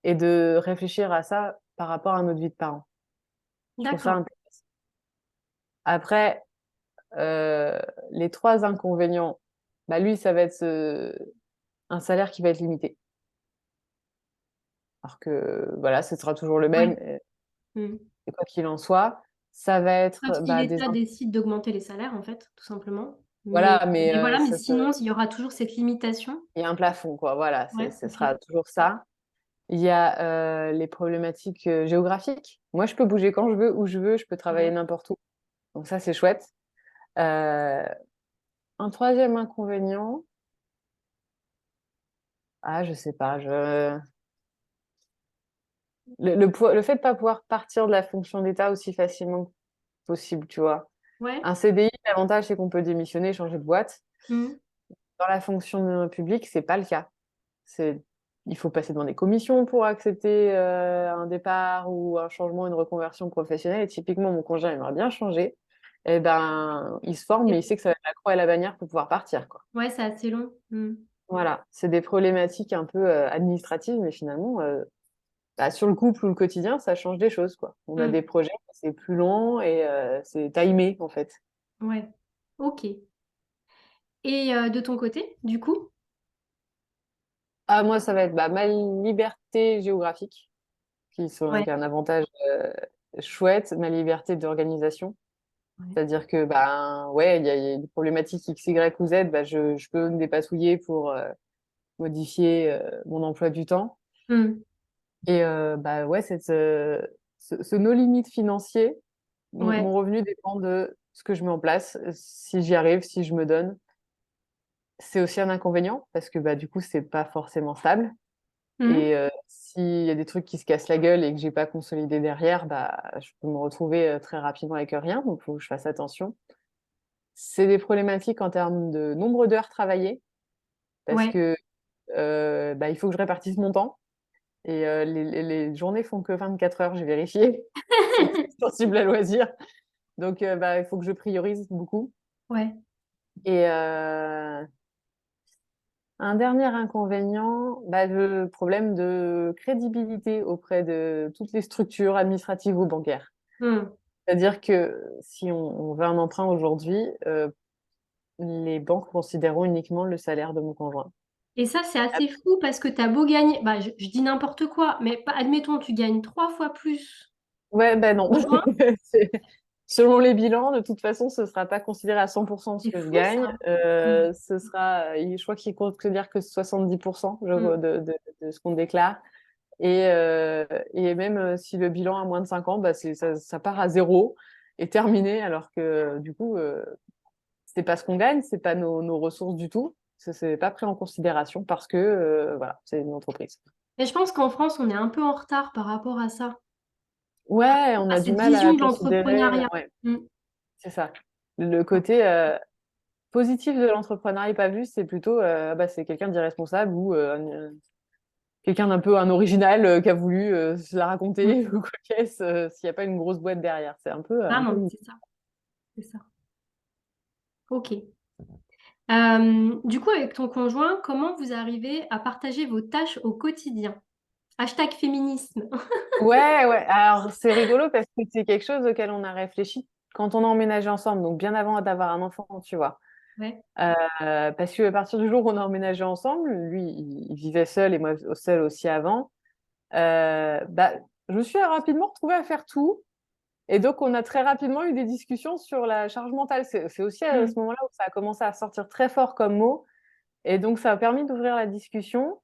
et de réfléchir à ça par rapport à notre vie de parents. Je trouve ça D'accord. intéressant. Après, euh, les trois inconvénients, bah, lui, ça va être un salaire qui va être limité. Alors que voilà, ce sera toujours le même, Ouais. Hmm. et quoi qu'il en soit. Ça va Sauf être si bah, l'État décide d'augmenter les salaires, en fait, tout simplement. voilà, mais Mais voilà, mais ça sinon, il y aura toujours cette limitation. il y a un plafond, quoi. Voilà, Ouais, ce ok. sera toujours ça. Il y a les problématiques géographiques. Moi, je peux bouger quand je veux, où je veux, je peux travailler Ouais. n'importe où. Donc ça, c'est chouette. Euh, un troisième inconvénient, ah, je sais pas, le fait de pas pouvoir partir de la fonction d'État aussi facilement que possible, tu vois. Ouais. Un CDI, l'avantage, c'est qu'on peut démissionner, changer de boîte. Hmm. Dans la fonction publique, c'est pas le cas. C'est, il faut passer dans des commissions pour accepter un départ ou un changement, une reconversion professionnelle. Et typiquement, mon conjoint aimerait bien changer. Et ben, il se forme, mais il Et- sait que ça va être la croix et la bannière pour pouvoir partir, quoi. Ouais, c'est assez long. Hmm. Voilà, c'est des problématiques un peu administratives, mais finalement, bah, sur le couple ou le quotidien, ça change des choses, quoi. On a des Hmm. projets, c'est plus long et c'est timé, en fait. Ouais. Ok. Et de ton côté, du coup? Ah, moi, ça va être bah, ma liberté géographique, Ouais. qui est un avantage chouette, ma liberté d'organisation. Ouais. C'est-à-dire que, ben, ouais, il y a des problématiques X, Y ou Z, bah, je peux me dépatouiller pour modifier mon emploi du temps. Hmm. Et bah, ouais, ce no limite financier, Ouais. mon revenu dépend de ce que je mets en place, si j'y arrive, si je me donne. C'est aussi un inconvénient parce que bah, du coup, c'est pas forcément stable. Hmm. Et s'il y a des trucs qui se cassent la gueule et que j'ai pas consolidé derrière, bah, je peux me retrouver très rapidement avec rien. Donc, il faut que je fasse attention. C'est des problématiques en termes de nombre d'heures travaillées parce Ouais. que bah, il faut que je répartisse mon temps. Et les journées font que 24 heures, j'ai vérifié. C'est plus sensible à loisir. Donc, bah, il faut que je priorise beaucoup. Ouais. Et un dernier inconvénient, bah, le problème de crédibilité auprès de toutes les structures administratives ou bancaires. Hmm. C'est-à-dire que si on veut un emprunt aujourd'hui, les banques considéreront uniquement le salaire de mon conjoint. Et ça, c'est assez fou parce que tu as beau gagner, bah, je dis n'importe quoi, mais admettons, tu gagnes trois fois plus Ouais, ben que non. ton conjoint. C'est- Selon les bilans, de toute façon, ce sera pas considéré à 100% ce C'est que je fou, gagne. ça. Hmm. Ce sera, je crois qu'il considère que 70% Hmm. de ce qu'on déclare. Et, et même si le bilan a moins de 5 ans, bah ça part à zéro et terminé, alors que du coup, c'est pas ce qu'on gagne, c'est pas nos ressources du tout. C'est pas pris en considération parce que voilà, c'est une entreprise. Et je pense qu'en France, on est un peu en retard par rapport à ça. Ouais, on À a du cette mal vision à de considérer, l'entrepreneuriat. ouais, Mmh. c'est ça. Le côté positif de l'entrepreneuriat pas vu, c'est plutôt bah, c'est quelqu'un d'irresponsable ou quelqu'un d'un peu un original qui a voulu se la Mmh. raconter ou quoi qu'est-ce, s'il n'y a pas une grosse boîte derrière. C'est Ah un peu non, limite. c'est ça, c'est ça. OK. Du coup, avec ton conjoint, comment vous arrivez à partager vos tâches au quotidien? Hashtag féminisme. Ouais, ouais. Alors, c'est rigolo parce que c'est quelque chose auquel on a réfléchi quand on a emménagé ensemble, donc bien avant d'avoir un enfant, tu vois. Ouais. Parce qu'à partir du jour où on a emménagé ensemble, lui, il vivait seul et moi seule aussi avant, bah, je me suis rapidement retrouvée à faire tout. Et donc, on a très rapidement eu des discussions sur la charge mentale. C'est aussi à Mmh. ce moment-là où ça a commencé à sortir très fort comme mot. Et donc, ça a permis d'ouvrir la discussion.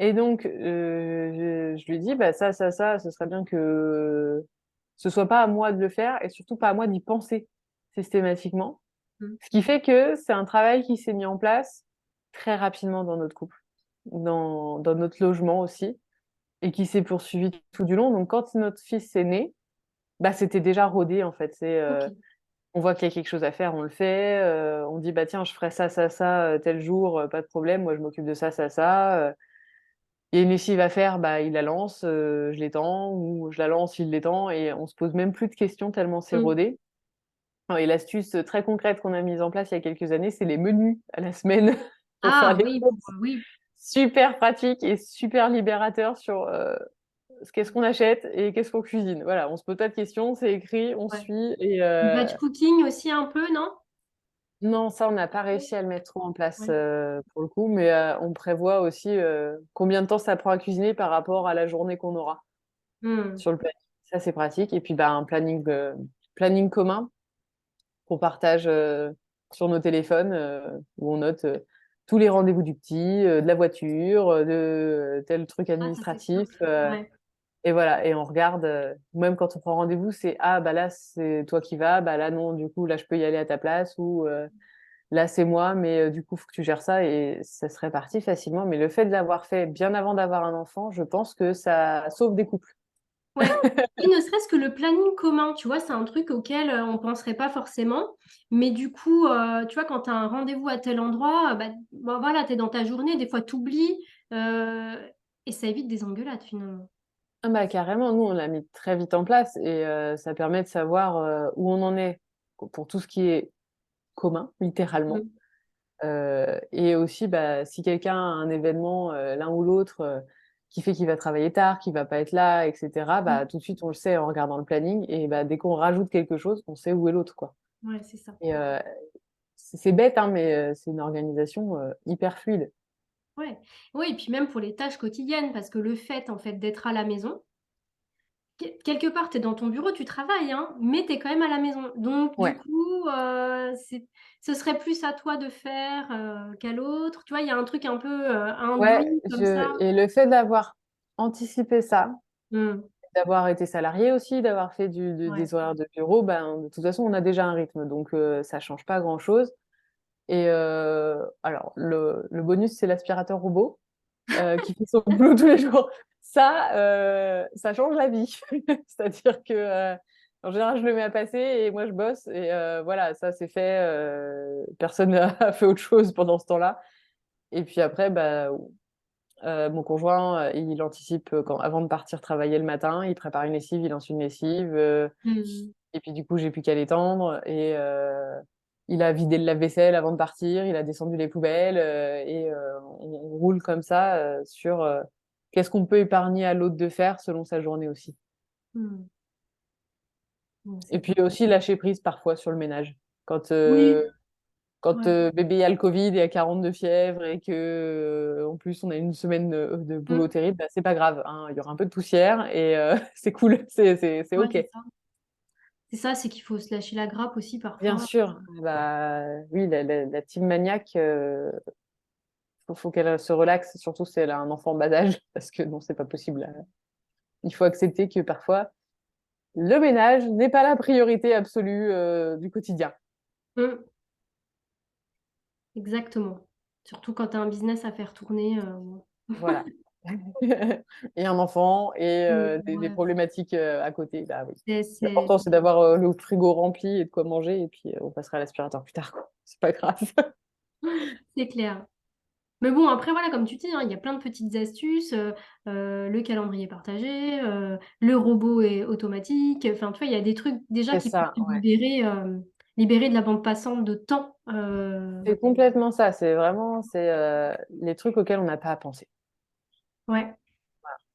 Et donc, je lui ai dit, bah, ça, ce serait bien que ce soit pas à moi de le faire et surtout pas à moi d'y penser systématiquement. Mmh. Ce qui fait que c'est un travail qui s'est mis en place très rapidement dans notre couple, dans notre logement aussi, et qui s'est poursuivi tout du long. Donc, quand notre fils est né, bah, c'était déjà rodé, en fait. OK. On voit qu'il y a quelque chose à faire, on le fait. On dit, bah, tiens, je ferai ça, tel jour, pas de problème. Moi, je m'occupe de ça. Il y a une lessive à faire, bah, il la lance, je l'étends, ou je la lance, il l'étend, et on se pose même plus de questions tellement c'est Mmh. rodé. Et l'astuce très concrète qu'on a mise en place il y a quelques années, c'est les menus à la semaine pour faire Ah les oui, courses. oui. Super pratique et super libérateur sur qu'est-ce qu'on achète et qu'est-ce qu'on cuisine. Voilà, on se pose pas de questions, c'est écrit, on Ouais. suit. Et Batch cooking aussi un peu, non? non, ça, on n'a pas Oui. réussi à le mettre trop en place Ouais. pour le coup, mais on prévoit aussi combien de temps ça prend à cuisiner par rapport à la journée qu'on aura Mmh. sur le planning. Ça, c'est pratique. Et puis, bah, un planning commun qu'on partage sur nos téléphones où on note tous les rendez-vous du petit, de la voiture, de tel truc Ah, ça c'est administratif. top. Ouais. Et voilà, et on regarde, même quand on prend rendez-vous, c'est ah, bah là, c'est toi qui vas, bah là, non, du coup, là, je peux y aller à ta place, ou là, c'est moi, mais du coup, faut que tu gères ça, et ça se répartit facilement. Mais le fait de l'avoir fait bien avant d'avoir un enfant, je pense que ça sauve des couples. Ouais. Et ne serait-ce que le planning commun, tu vois, c'est un truc auquel on penserait pas forcément. Mais du coup, tu vois, quand tu as un rendez-vous à tel endroit, bah voilà, tu es dans ta journée, des fois tu oublies, et ça évite des engueulades finalement. Ah bah carrément, nous on l'a mis très vite en place, et ça permet de savoir où on en est pour tout ce qui est commun, littéralement. Mm. Et aussi, bah, si quelqu'un a un événement, l'un ou l'autre, qui fait qu'il va travailler tard, qu'il va pas être là, etc., bah, Mm. tout de suite on le sait en regardant le planning, et bah, dès qu'on rajoute quelque chose, on sait où est l'autre, quoi. Ouais, c'est ça. Et c'est bête, hein, mais c'est une organisation hyper fluide. Ouais. Ouais, et puis même pour les tâches quotidiennes, parce que le fait en fait d'être à la maison, quelque part, tu es dans ton bureau, tu travailles, hein, mais tu es quand même à la maison. Donc, du Ouais. coup, ce serait plus à toi de faire qu'à l'autre. Tu vois, il y a un truc un peu Ouais, induit comme ça. et le fait d'avoir anticipé ça, Hmm. d'avoir été salarié aussi, d'avoir fait Ouais. des horaires de bureau, ben, de toute façon, on a déjà un rythme, donc ça change pas grand-chose. Et alors, le bonus, c'est l'aspirateur robot qui fait son boulot tous les jours. Ça change la vie. C'est-à-dire que, en général, je le mets à passer et moi, je bosse. Et voilà, ça, c'est fait. Personne n'a fait autre chose pendant ce temps-là. Et puis après, bah, mon conjoint, il anticipe avant de partir travailler le matin, il prépare une lessive, il lance une lessive. Hmm. Et puis du coup, j'ai plus qu'à l'étendre. Et il a vidé le lave-vaisselle avant de partir, il a descendu les poubelles. Et on roule comme ça sur qu'est-ce qu'on peut épargner à l'autre de faire selon sa journée aussi. Hmm. Et C'est puis top. aussi lâcher prise parfois sur le ménage. Quand, Oui, ouais. bébé a le Covid et a 42 fièvres et que en plus on a une semaine de boulot Hmm. terrible, bah, c'est pas grave, hein. Il y aura un peu de poussière et c'est cool, c'est Ouais, OK. c'est ça. C'est ça, c'est qu'il faut se lâcher la grappe aussi Bien parfois. sûr, bah, oui, la team maniaque, faut qu'elle se relaxe, surtout si elle a un enfant en bas âge, parce que non, c'est pas possible. Il faut accepter que parfois, le ménage n'est pas la priorité absolue du quotidien. Hmm. Exactement. Surtout quand tu as un business à faire tourner. Voilà. et un enfant et des Ouais, problématiques à côté, bah oui. c'est c'est- L'important, c'est d'avoir le frigo rempli et de quoi manger, et puis on passera à l'aspirateur plus tard, quoi. C'est pas grave. c'est clair. Mais bon, après, voilà, comme tu dis, hein, il y a plein de petites astuces, le calendrier partagé, le robot est automatique. Enfin, tu vois, il y a des trucs déjà C'est qui peuvent ça, te ouais. libérer de la bande passante de temps. C'est complètement ça. C'est vraiment les trucs auxquels on n'a pas à penser. Ouais.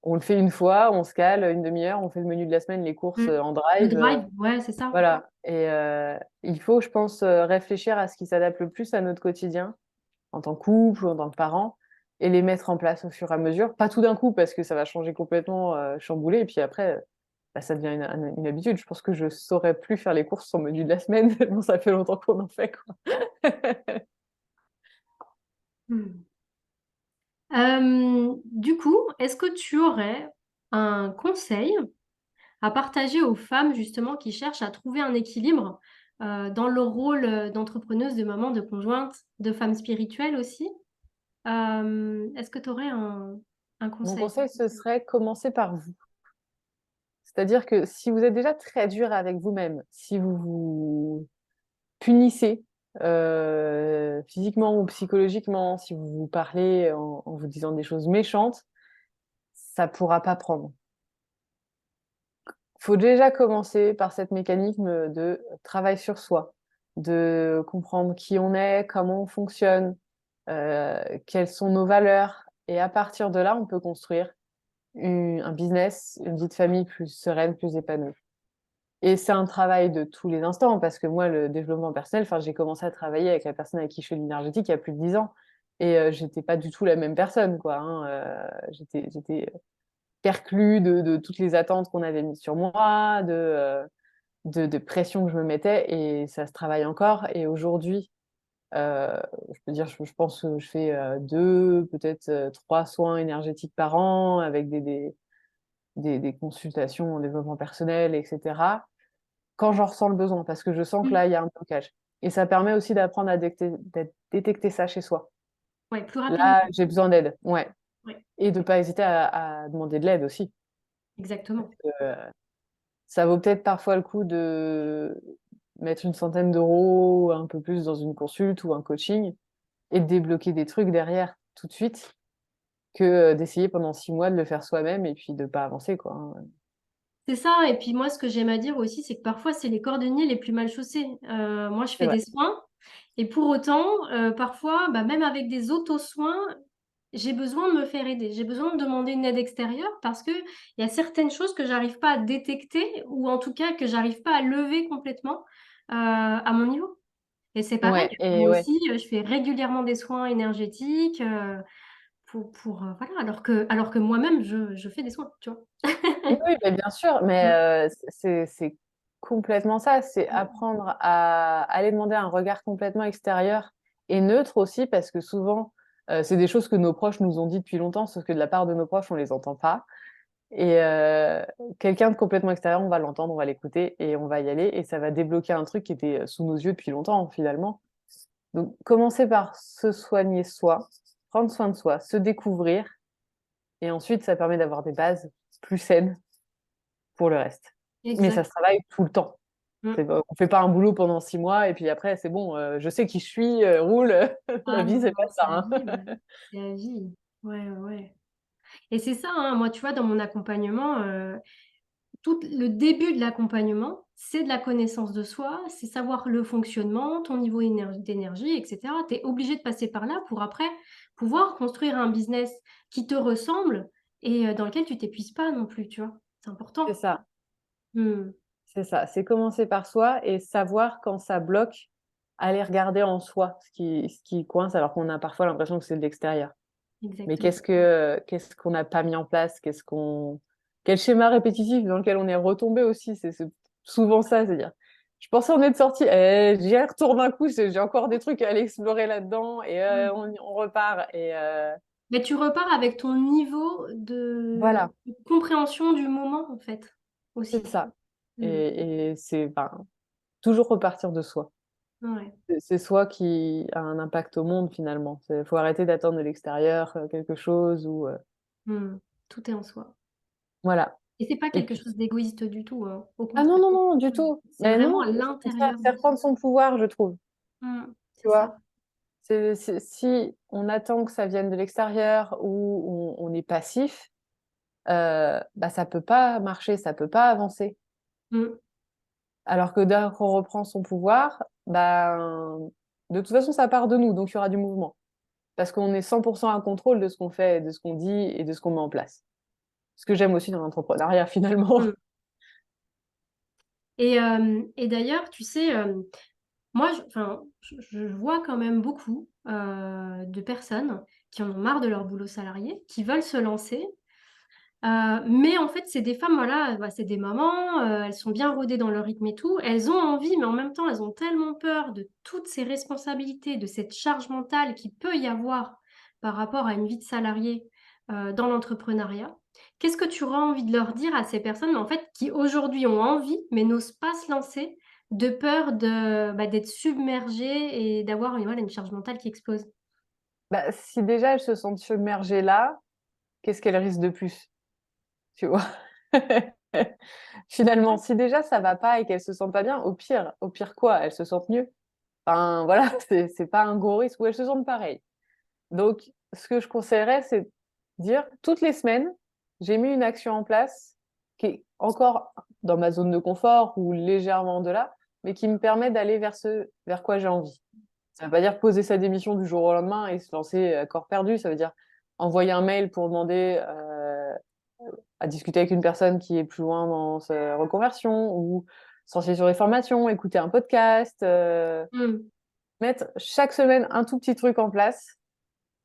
On le fait une fois, on se cale une demi-heure, on fait le menu de la semaine, les courses Mm. en Le drive. drive, ouais, c'est ça. Voilà. Et il faut, je pense, réfléchir à ce qui s'adapte le plus à notre quotidien en tant que couple ou en tant que parent, et les mettre en place au fur et à mesure. Pas tout d'un coup, parce que ça va changer complètement, chambouler. Et puis après, bah, ça devient une habitude. Je pense que je saurais plus faire les courses sans menu de la semaine. Bon, ça fait longtemps qu'on en fait, quoi. Mm. Du coup, est-ce que tu aurais un conseil à partager aux femmes justement qui cherchent à trouver un équilibre dans leur rôle d'entrepreneuse, de maman, de conjointe, de femme spirituelle aussi? Est-ce que tu aurais un Mon conseil? conseil, ce serait commencer par vous. C'est-à-dire que si vous êtes déjà très dur avec vous-même, si vous vous punissez physiquement ou psychologiquement, si vous vous parlez en vous disant des choses méchantes, ça pourra pas prendre. Faut déjà commencer par cette mécanique de travail sur soi, de comprendre qui on est, comment on fonctionne, quelles sont nos valeurs. Et à partir de là, on peut construire un business, une vie de famille plus sereine, plus épanouie. Et c'est un travail de tous les instants, parce que moi, le développement personnel, enfin, j'ai commencé à travailler avec la personne avec qui je fais de l'énergétique il y a plus de 10 ans. Et j'étais pas du tout la même personne, quoi, hein. J'étais perclue de toutes les attentes qu'on avait mises sur moi, de pression que je me mettais, et ça se travaille encore. Et aujourd'hui, je peux dire, je pense que je fais deux, peut-être trois soins énergétiques par an, avec des consultations en développement personnel, etc. Quand j'en ressens le besoin, parce que je sens que Mm. là, il y a un blocage. Et ça permet aussi d'apprendre à détecter ça chez soi. Ouais, plus rapidement. Là, j'ai besoin d'aide, ouais. Ouais, Et de pas hésiter à demander de l'aide aussi. exactement. Ça vaut peut-être parfois le coup de mettre une centaine d'euros, un peu plus dans une consulte ou un coaching, et de débloquer des trucs derrière tout de suite, que d'essayer pendant 6 mois de le faire soi-même et puis de pas avancer, quoi, hein. C'est ça, et puis moi, ce que j'aime à dire aussi, c'est que parfois, c'est les cordonniers les plus mal chaussés. Moi, je C'est fais vrai. des soins, et pour autant, parfois, bah, même avec des auto-soins, j'ai besoin de me faire aider. J'ai besoin de demander une aide extérieure parce qu'il y a certaines choses que j'arrive pas à détecter, ou en tout cas que j'arrive pas à lever complètement à mon niveau. Et c'est pareil, Ouais, et moi ouais. aussi, je fais régulièrement des soins énergétiques alors que moi-même, je fais des soins, tu vois. Oui, oui, mais bien sûr, mais c'est complètement ça, c'est apprendre à aller demander un regard complètement extérieur et neutre aussi, parce que souvent, c'est des choses que nos proches nous ont dit depuis longtemps, sauf que de la part de nos proches, on les entend pas. Et quelqu'un de complètement extérieur, on va l'entendre, on va l'écouter et on va y aller, et ça va débloquer un truc qui était sous nos yeux depuis longtemps, finalement. Donc, commencer par se soigner soi, prendre soin de soi, se découvrir, et ensuite, ça permet d'avoir des bases plus saines pour le reste. Mais ça Exact. se travaille tout le temps. Mm. On fait pas un boulot pendant 6 mois et puis après, c'est bon, je sais qui je suis, roule. La Ah vie, non, c'est pas non, ça, c'est à hein. vie, ouais. C'est à vie. Ouais, ouais, ouais. Et c'est ça, hein, moi, tu vois, dans mon accompagnement, tout le début de l'accompagnement, c'est de la connaissance de soi, c'est savoir le fonctionnement, ton niveau d'énergie, etc. Tu es obligé de passer par là pour après pouvoir construire un business qui te ressemble et dans lequel tu t'épuises pas non plus, tu vois. C'est C'est important. ça, Hmm, c'est ça. C'est commencer par soi et savoir quand ça bloque, aller regarder en soi ce qui coince, alors qu'on a parfois l'impression que c'est de l'extérieur. Mais exactement. qu'est-ce qu'on n'a pas mis en place? Quel schéma répétitif dans lequel on est retombé aussi? C'est souvent ça, c'est-à-dire, je pensais en être sortie, j'y retourne un coup, j'ai encore des trucs à aller explorer là-dedans, et Ouais. on repart. Et Mais tu repars avec ton niveau de voilà, compréhension du moment, en fait, c'est aussi. ça. Hmm, Et c'est ben, toujours repartir de soi. ouais. C'est soi qui a un impact au monde, finalement. Il faut arrêter d'attendre de l'extérieur quelque chose, ou. Mmh. Tout est en soi. Voilà. Et c'est pas Et quelque puis, chose d'égoïste du tout, hein, au ah non, contraire. non, non, du tout. C'est Mais vraiment non, à au contraire, l'intérieur c'est de reprendre son pouvoir, je trouve. Tu c'est ça. vois? Si on attend que ça vienne de l'extérieur ou on est passif, bah, ça peut pas marcher, ça peut pas avancer. Mmh. Alors que dès qu'on reprend son pouvoir, ben, de toute façon, ça part de nous, donc il y aura du mouvement. Parce qu'on est 100% à contrôle de ce qu'on fait, de ce qu'on dit et de ce qu'on met en place. Ce que j'aime aussi dans l'entrepreneuriat, finalement. Mmh. Et d'ailleurs, tu sais, moi, enfin, je vois quand même beaucoup de personnes qui en ont marre de leur boulot salarié, qui veulent se lancer. Mais en fait, c'est des femmes, voilà, bah, c'est des mamans, elles sont bien rodées dans leur rythme et tout. Elles ont envie, mais en même temps, elles ont tellement peur de toutes ces responsabilités, de cette charge mentale qu'il peut y avoir par rapport à une vie de salarié, dans l'entrepreneuriat. Qu'est-ce que tu auras envie de leur dire à ces personnes, en fait, qui aujourd'hui ont envie, mais n'osent pas se lancer, de peur de, bah, d'être submergées et d'avoir, voilà, une charge mentale qui explose? Bah, si déjà elles se sentent submergées là, qu'est-ce qu'elles risquent de plus? Tu vois? Finalement, si déjà ça va pas et qu'elles se sentent pas bien, au pire quoi? Elles se sentent mieux. Enfin, voilà, c'est pas un gros risque ou elles se sentent pareil. Donc, ce que je conseillerais, c'est dire toutes les semaines, j'ai mis une action en place qui est encore dans ma zone de confort ou légèrement de là, mais qui me permet d'aller vers ce vers quoi j'ai envie. Ça veut pas dire poser sa démission du jour au lendemain et se lancer à corps perdu. Ça veut dire envoyer un mail pour demander à discuter avec une personne qui est plus loin dans sa reconversion ou se renseigner sur les formations, écouter un podcast, Mmh. mettre chaque semaine un tout petit truc en place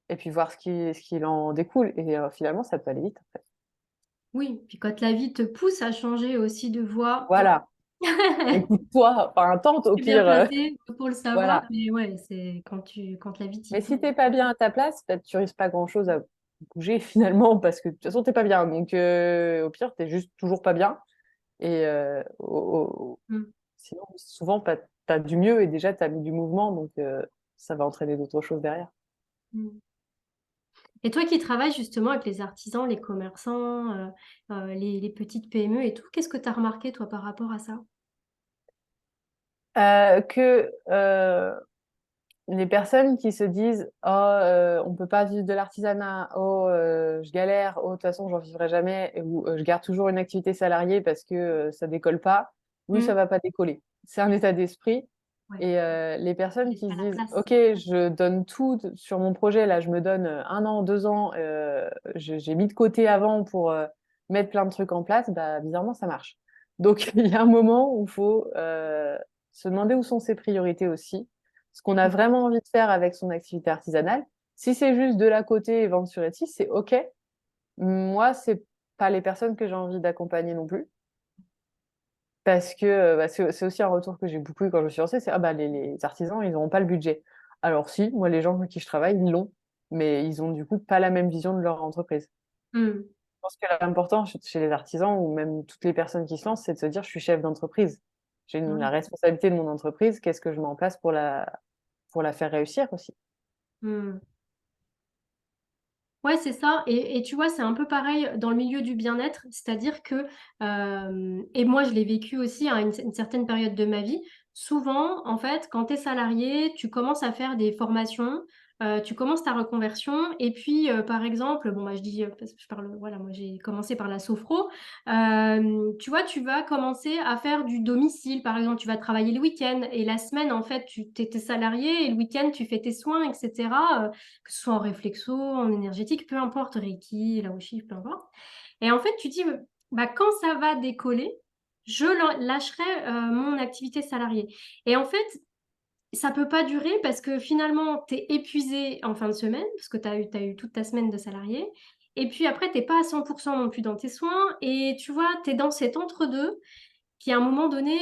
et puis voir ce qu'il en découle. Et finalement, ça peut aller vite, en fait. Oui, puis quand la vie te pousse à changer aussi de voie. Voilà. Écoute-toi, enfin, tente au Tu es bien pire. placé pour le savoir, Voilà. mais ouais, c'est quand la vie t'y Mais pousse. si t'es pas bien à ta place, bah, tu risques pas grand-chose à bouger finalement parce que de toute façon, t'es pas bien. Donc, au pire, t'es juste toujours pas bien. Et Mmh, sinon, souvent, t'as du mieux et déjà, t'as mis du mouvement. Donc, ça va entraîner d'autres choses derrière. mmh. Et toi qui travailles justement avec les artisans, les commerçants, les petites PME et tout, qu'est-ce que tu as remarqué toi par rapport à ça? Que les personnes qui se disent oh on peut pas vivre de l'artisanat, oh je galère, oh de toute façon j'en vivrai jamais, ou je garde toujours une activité salariée parce que ça décolle pas. Oui, ça Mmh, va pas décoller. C'est un état d'esprit. ouais, Et les tu personnes laisses qui pas se la disent place. ok, je donne tout sur mon projet, là je me donne 1 an, 2 ans, j'ai mis de côté avant pour mettre plein de trucs en place, bah bizarrement ça marche. Donc il y a un moment où il faut se demander où sont ses priorités aussi, ce qu'on a Mmh, vraiment envie de faire avec son activité artisanale. Si c'est juste de la côté et vendre sur Etsy, c'est OK. Moi, c'est pas les personnes que j'ai envie d'accompagner non plus. Parce que bah, c'est aussi un retour que j'ai beaucoup eu quand je me suis lancée, c'est ah bah les artisans, ils n'auront pas le budget. Alors si, moi les gens avec qui je travaille, ils l'ont, mais ils ont du coup pas la même vision de leur entreprise. mmh, Je pense que l'important chez les artisans ou même toutes les personnes qui se lancent, c'est de se dire je suis chef d'entreprise. J'ai la oui, responsabilité de mon entreprise, qu'est-ce que je mets en place pour la faire réussir aussi. mmh. Ouais, c'est ça et tu vois, c'est un peu pareil dans le milieu du bien-être, c'est-à-dire que, et moi je l'ai vécu aussi à une certaine période de ma vie. Souvent, en fait, quand tu es salarié, tu commences à faire des formations, tu commences ta reconversion et puis, par exemple, bon, bah, je dis, parce que je parle voilà, moi j'ai commencé par la sophro, tu vois, tu vas commencer à faire du domicile, par exemple, tu vas travailler le week-end et la semaine, en fait, tu es salarié et le week-end, tu fais tes soins et cetera, que ce soit en réflexo, en énergétique, peu importe, Reiki, lao chi, peu importe. Et en fait, tu dis, bah, quand ça va décoller, je lâcherai mon activité salariée. Et en fait, ça peut pas durer parce que finalement, tu es épuisé en fin de semaine, parce que t'as eu toute ta semaine de salarié. Et puis après, t'es pas à 100% non plus dans tes soins. Et tu vois, tu es dans cet entre-deux qui, à un moment donné,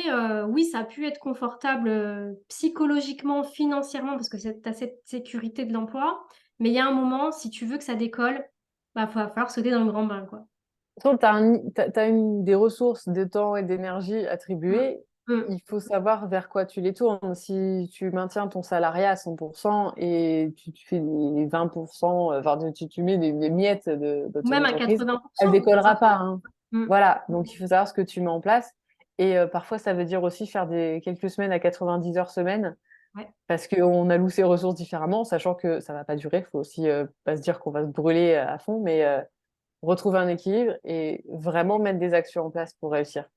oui, ça a pu être confortable psychologiquement, financièrement, parce que tu as cette sécurité de l'emploi. Mais il y a un moment, si tu veux que ça décolle, bah, va falloir sauter dans le grand bain, quoi. De toute façon, t'as des ressources de temps et d'énergie Mm, attribuées. Mmh. il faut savoir vers quoi tu les tournes. Si tu maintiens ton salariat à 100% et tu fais les 20%, enfin, tu mets des miettes de Ou ton même à entreprise, elle 80 décollera hein. pas, hein. Mmh. Voilà, donc il faut savoir ce que tu mets en place. Et parfois, ça veut dire aussi faire quelques semaines à 90 heures semaine, Ouais. parce qu'on alloue ses ressources différemment, sachant que ça va pas durer. Il faut aussi pas se dire qu'on va se brûler à fond, mais retrouver un équilibre et vraiment mettre des actions en place pour réussir.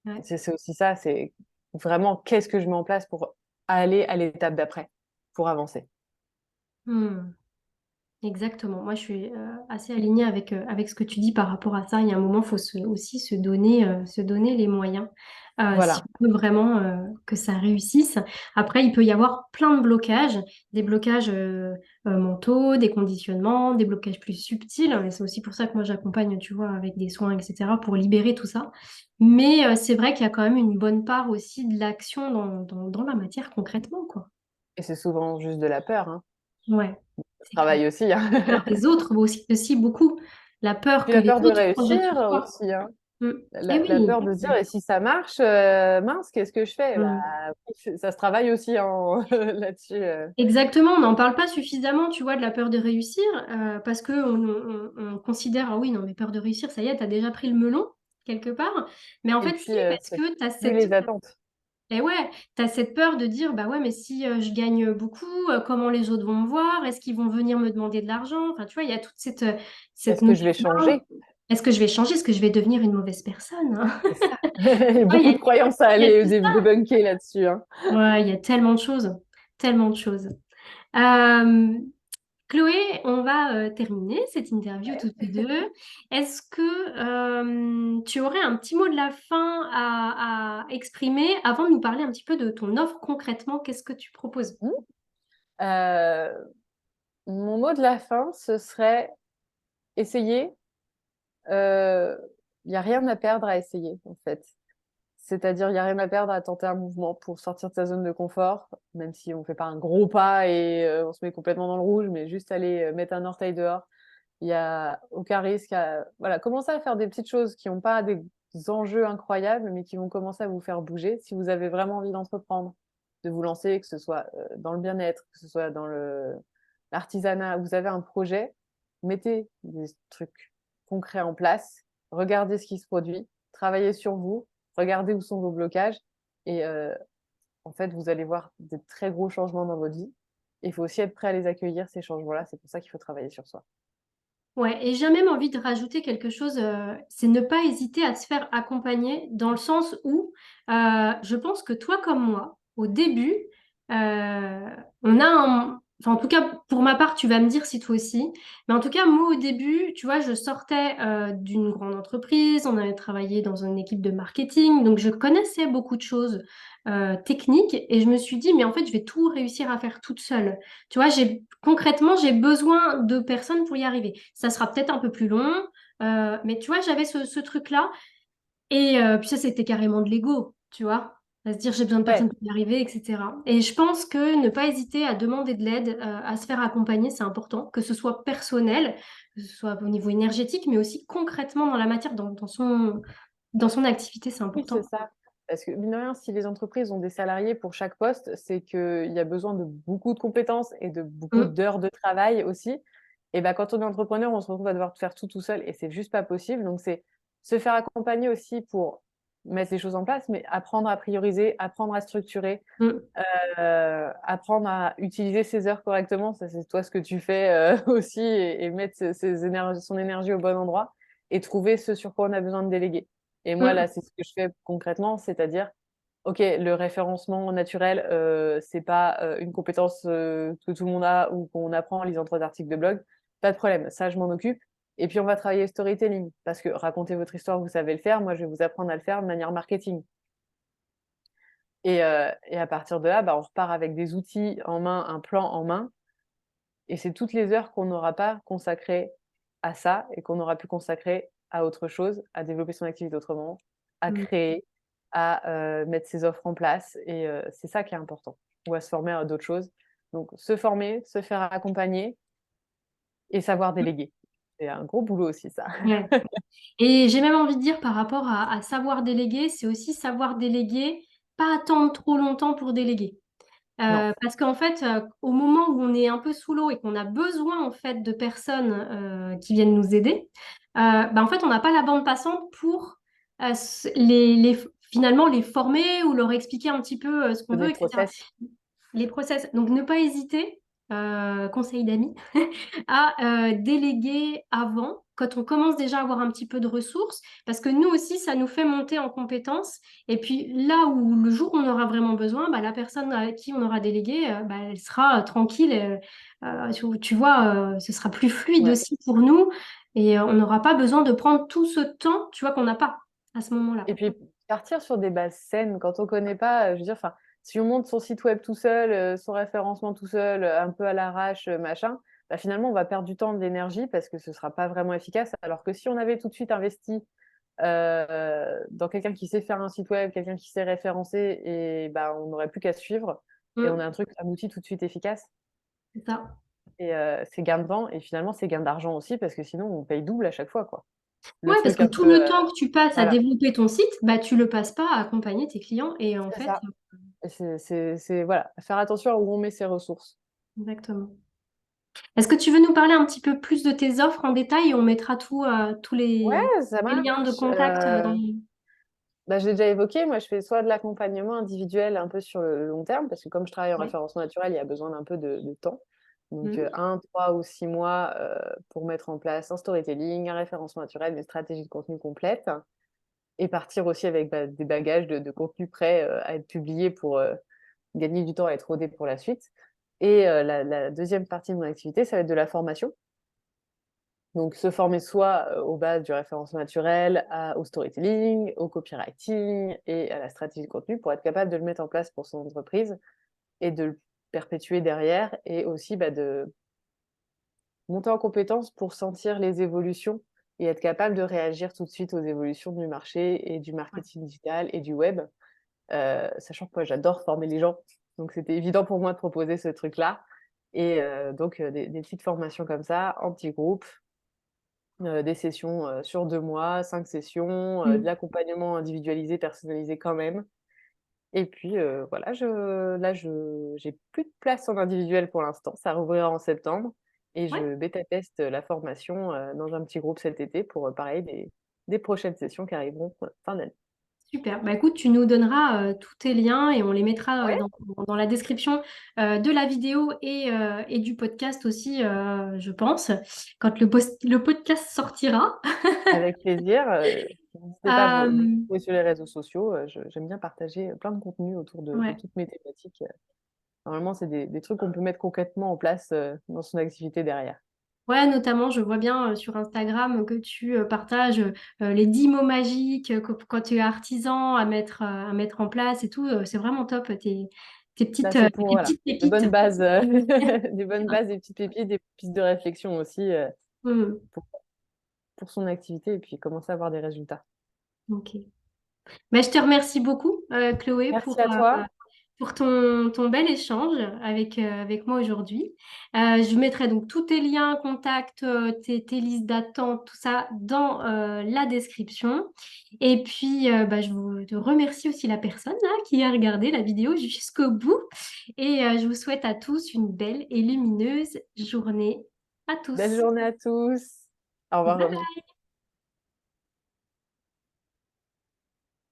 Ouais. C'est aussi ça, c'est vraiment qu'est-ce que je mets en place pour aller à l'étape d'après, pour avancer. Mmh. Exactement. Moi, je suis assez alignée avec ce que tu dis par rapport à ça. Il y a un moment, il faut aussi se donner les moyens si Voilà. on veut vraiment que ça réussisse. Après, il peut y avoir plein de blocages, des blocages mentaux, des conditionnements, des blocages plus subtils. Et c'est aussi pour ça que moi, j'accompagne, tu vois, avec des soins, etc., pour libérer tout ça. Mais c'est vrai qu'il y a quand même une bonne part aussi de l'action dans la matière concrètement, quoi. Et c'est souvent juste de la peur, hein. Ouais, Ça se c'est clair. travaille aussi, hein. La peur des autres aussi beaucoup. La peur Puis que la les peur de autres projettent réussir sur toi. aussi, hein. Mm. Eh La oui. peur de se dire, et si ça marche, mince, qu'est-ce que je fais? Bah, Mm. oui, ça se travaille aussi, hein, là-dessus. Exactement, on n'en parle pas suffisamment, tu vois, de la peur de réussir, parce que on considère, ah oui, non, mais peur de réussir, ça y est, t'as déjà pris le melon, quelque part. Mais en Et fait, si, puis, parce c'est que t'as plus cette, les attentes. eh ouais, t'as cette peur de dire, bah ouais, mais si je gagne beaucoup, comment les autres vont me voir? Est-ce qu'ils vont venir me demander de l'argent? Enfin, tu vois, il y a toute cette Est-ce que je vais notion-là. changer? Est-ce que je vais changer? Est-ce que je vais devenir une mauvaise personne, hein? C'est ça. Il y a Ouais, beaucoup de croyances à il y a aller tout ça. débunker là-dessus, hein. Ouais, il y a tellement de choses. Tellement de choses. Euh, Chloé, on va terminer cette interview toutes les deux. Est-ce que tu aurais un petit mot de la fin à exprimer avant de nous parler un petit peu de ton offre concrètement? Qu'est-ce que tu proposes? Mmh. Heu, Mon mot de la fin, ce serait essayer. Il y a rien à perdre à essayer, en fait. C'est-à-dire, il y a rien à perdre à tenter un mouvement pour sortir de sa zone de confort, même si on fait pas un gros pas et on se met complètement dans le rouge, mais juste aller, mettre un orteil dehors. Il y a aucun risque à voilà, commencer à faire des petites choses qui ont pas des enjeux incroyables, mais qui vont commencer à vous faire bouger. Si vous avez vraiment envie d'entreprendre, de vous lancer, que ce soit, dans le bien-être, que ce soit dans l'artisanat, vous avez un projet, mettez des trucs concrets en place, regardez ce qui se produit, travaillez sur vous, regardez où sont vos blocages et en fait, vous allez voir des très gros changements dans votre vie. Il faut aussi être prêt à les accueillir, ces changements-là. C'est pour ça qu'il faut travailler sur soi. Ouais, et j'ai même envie de rajouter quelque chose, c'est ne pas hésiter à se faire accompagner dans le sens où je pense que toi comme moi, au début, on a un... Enfin, en tout cas, pour ma part, tu vas me dire si toi aussi, mais en tout cas, moi, au début, tu vois, je sortais d'une grande entreprise, on avait travaillé dans une équipe de marketing, donc je connaissais beaucoup de choses techniques, et je me suis dit, mais en fait, je vais tout réussir à faire toute seule. Tu vois, concrètement, j'ai besoin de personnes pour y arriver. Ça sera peut-être un peu plus long, mais tu vois, j'avais ce truc-là. Et puis ça, c'était carrément de l'ego, tu vois. À se dire, j'ai besoin de Ouais, personnes pour y arriver, etc. Et je pense que ne pas hésiter à demander de l'aide, à se faire accompagner, c'est important, que ce soit personnel, que ce soit au niveau énergétique, mais aussi concrètement dans la matière, dans son activité, c'est oui, c'est important. ça. Parce que mine de rien, si les entreprises ont des salariés pour chaque poste, c'est qu'il y a besoin de beaucoup de compétences et de beaucoup Mm, d'heures de travail aussi. Et ben, quand on est entrepreneur, on se retrouve à devoir faire tout seul et c'est juste pas possible. Donc, c'est se faire accompagner aussi pour mettre les choses en place, mais apprendre à prioriser, apprendre à structurer, mm, apprendre à utiliser ses heures correctement. Ça, c'est toi ce que tu fais aussi et mettre son énergie au bon endroit et trouver ce sur quoi on a besoin de déléguer. Et moi, là, mm, c'est ce que je fais concrètement, c'est-à-dire, OK, le référencement naturel, c'est pas une compétence que tout le monde a ou qu'on apprend en lisant 3 articles de blog. Pas de problème, ça, je m'en occupe. Et puis, on va travailler le storytelling parce que raconter votre histoire, vous savez le faire. Moi, je vais vous apprendre à le faire de manière marketing. Et à partir de là, bah, on repart avec des outils en main, un plan en main. Et c'est toutes les heures qu'on n'aura pas consacrées à ça et qu'on aura pu consacrer à autre chose, à développer son activité autrement, à mm, créer, à mettre ses offres en place. Et c'est ça qui est important. Ou à se former à d'autres choses. Donc, se former, se faire accompagner et savoir mm. déléguer. C'est un gros boulot aussi, ça. Ouais. Et j'ai même envie de dire par rapport à savoir déléguer, c'est aussi savoir déléguer, pas attendre trop longtemps pour déléguer. Non, Parce qu'en fait, au moment où on est un peu sous l'eau et qu'on a besoin en fait de personnes qui viennent nous aider, bah, en fait, on n'a pas la bande passante pour finalement les former ou leur expliquer un petit peu ce qu'on des veut, etc. process. Les process. Donc, ne pas hésiter, conseil d'amis, à déléguer avant, quand on commence déjà à avoir un petit peu de ressources, parce que nous aussi, ça nous fait monter en compétences. Et puis là où le jour où on aura vraiment besoin, bah, la personne à qui on aura délégué, bah, elle sera tranquille. Tu vois, ce sera plus fluide Ouais. aussi pour nous. Et on n'aura pas besoin de prendre tout ce temps, tu vois, qu'on n'a pas à ce moment-là. Et puis partir sur des bases saines quand on connaît pas, je veux dire, enfin, si on monte son site web tout seul, son référencement tout seul, un peu à l'arrache, machin, bah, finalement, on va perdre du temps, de l'énergie parce que ce sera pas vraiment efficace. Alors que si on avait tout de suite investi dans quelqu'un qui sait faire un site web, quelqu'un qui sait référencer, et bah, on n'aurait plus qu'à suivre et on a Mm, un outil tout de suite efficace. c'est ça. Et c'est gain de temps et finalement c'est gain d'argent aussi parce que sinon on paye double à chaque fois, quoi. Le Ouais, parce truc que un tout peu, le temps que tu passes à voilà, développer ton site, bah, tu le passes pas à accompagner tes clients. Et en c'est fait, ça. Et voilà, faire attention à où on met ses ressources. exactement. Est-ce que tu veux nous parler un petit peu plus de tes offres en détail et on mettra tous Ouais, ça les liens de marche. contact dans... Bah, je l'ai déjà évoqué, moi je fais soit de l'accompagnement individuel un peu sur le long terme, parce que comme je travaille en Ouais. référencement naturel, il y a besoin d'un peu de temps. Donc Mhm. 1, 3 ou 6 mois pour mettre en place un storytelling, un référencement naturel, une stratégie de contenu complète, et partir aussi avec des bagages de contenu prêt à être publié pour gagner du temps à être rodé pour la suite. Et la deuxième partie de mon activité, ça va être de la formation. Donc, se former soit aux bases du référencement naturel, au storytelling, au copywriting et à la stratégie de contenu pour être capable de le mettre en place pour son entreprise et de le perpétuer derrière, et aussi de monter en compétence pour sentir les évolutions et être capable de réagir tout de suite aux évolutions du marché et du Ouais. marketing digital et du web. Sachant que moi, j'adore former les gens. Donc, c'était évident pour moi de proposer ce truc-là. Et donc, des petites formations comme ça, en petits groupes, des sessions sur 2 mois, 5 sessions, de Mhm. l'accompagnement individualisé, personnalisé quand même. Et puis voilà, j'ai plus de place en individuel pour l'instant. Ça rouvrira en septembre. Et Ouais. je bêta-teste la formation dans un petit groupe cet été pour pareil, des prochaines sessions qui arriveront fin d'année. Super. Bah, écoute, tu nous donneras tous tes liens et on les mettra Ouais, dans la description de la vidéo et du podcast aussi, je pense, quand le podcast sortira. avec plaisir. N'hésitez pas à me Euh, trouver sur les réseaux sociaux. J'aime bien partager plein de contenus autour de ouais. toutes mes thématiques. Normalement, c'est des trucs qu'on peut mettre concrètement en place dans son activité derrière. Ouais, notamment, je vois bien sur Instagram que tu partages les 10 mots magiques quand tu es artisan à mettre en place et tout. C'est vraiment top, Bah, c'est pour tes voilà, petites de pépites. bonnes bases, des bonnes bases, des petites pépites, des pistes de réflexion aussi Hmm, pour, pour son activité et puis commencer à avoir des résultats. ok. Mais je te remercie beaucoup, Chloé, Merci à toi. pour ton bel échange avec moi aujourd'hui. Je mettrai donc tous tes liens, contacts, tes listes d'attente, tout ça dans la description. Et puis, bah, te remercie aussi la personne là, qui a regardé la vidéo jusqu'au bout. Et je vous souhaite à tous une belle et lumineuse journée. À Belle tous. journée à tous. Au revoir, Romy.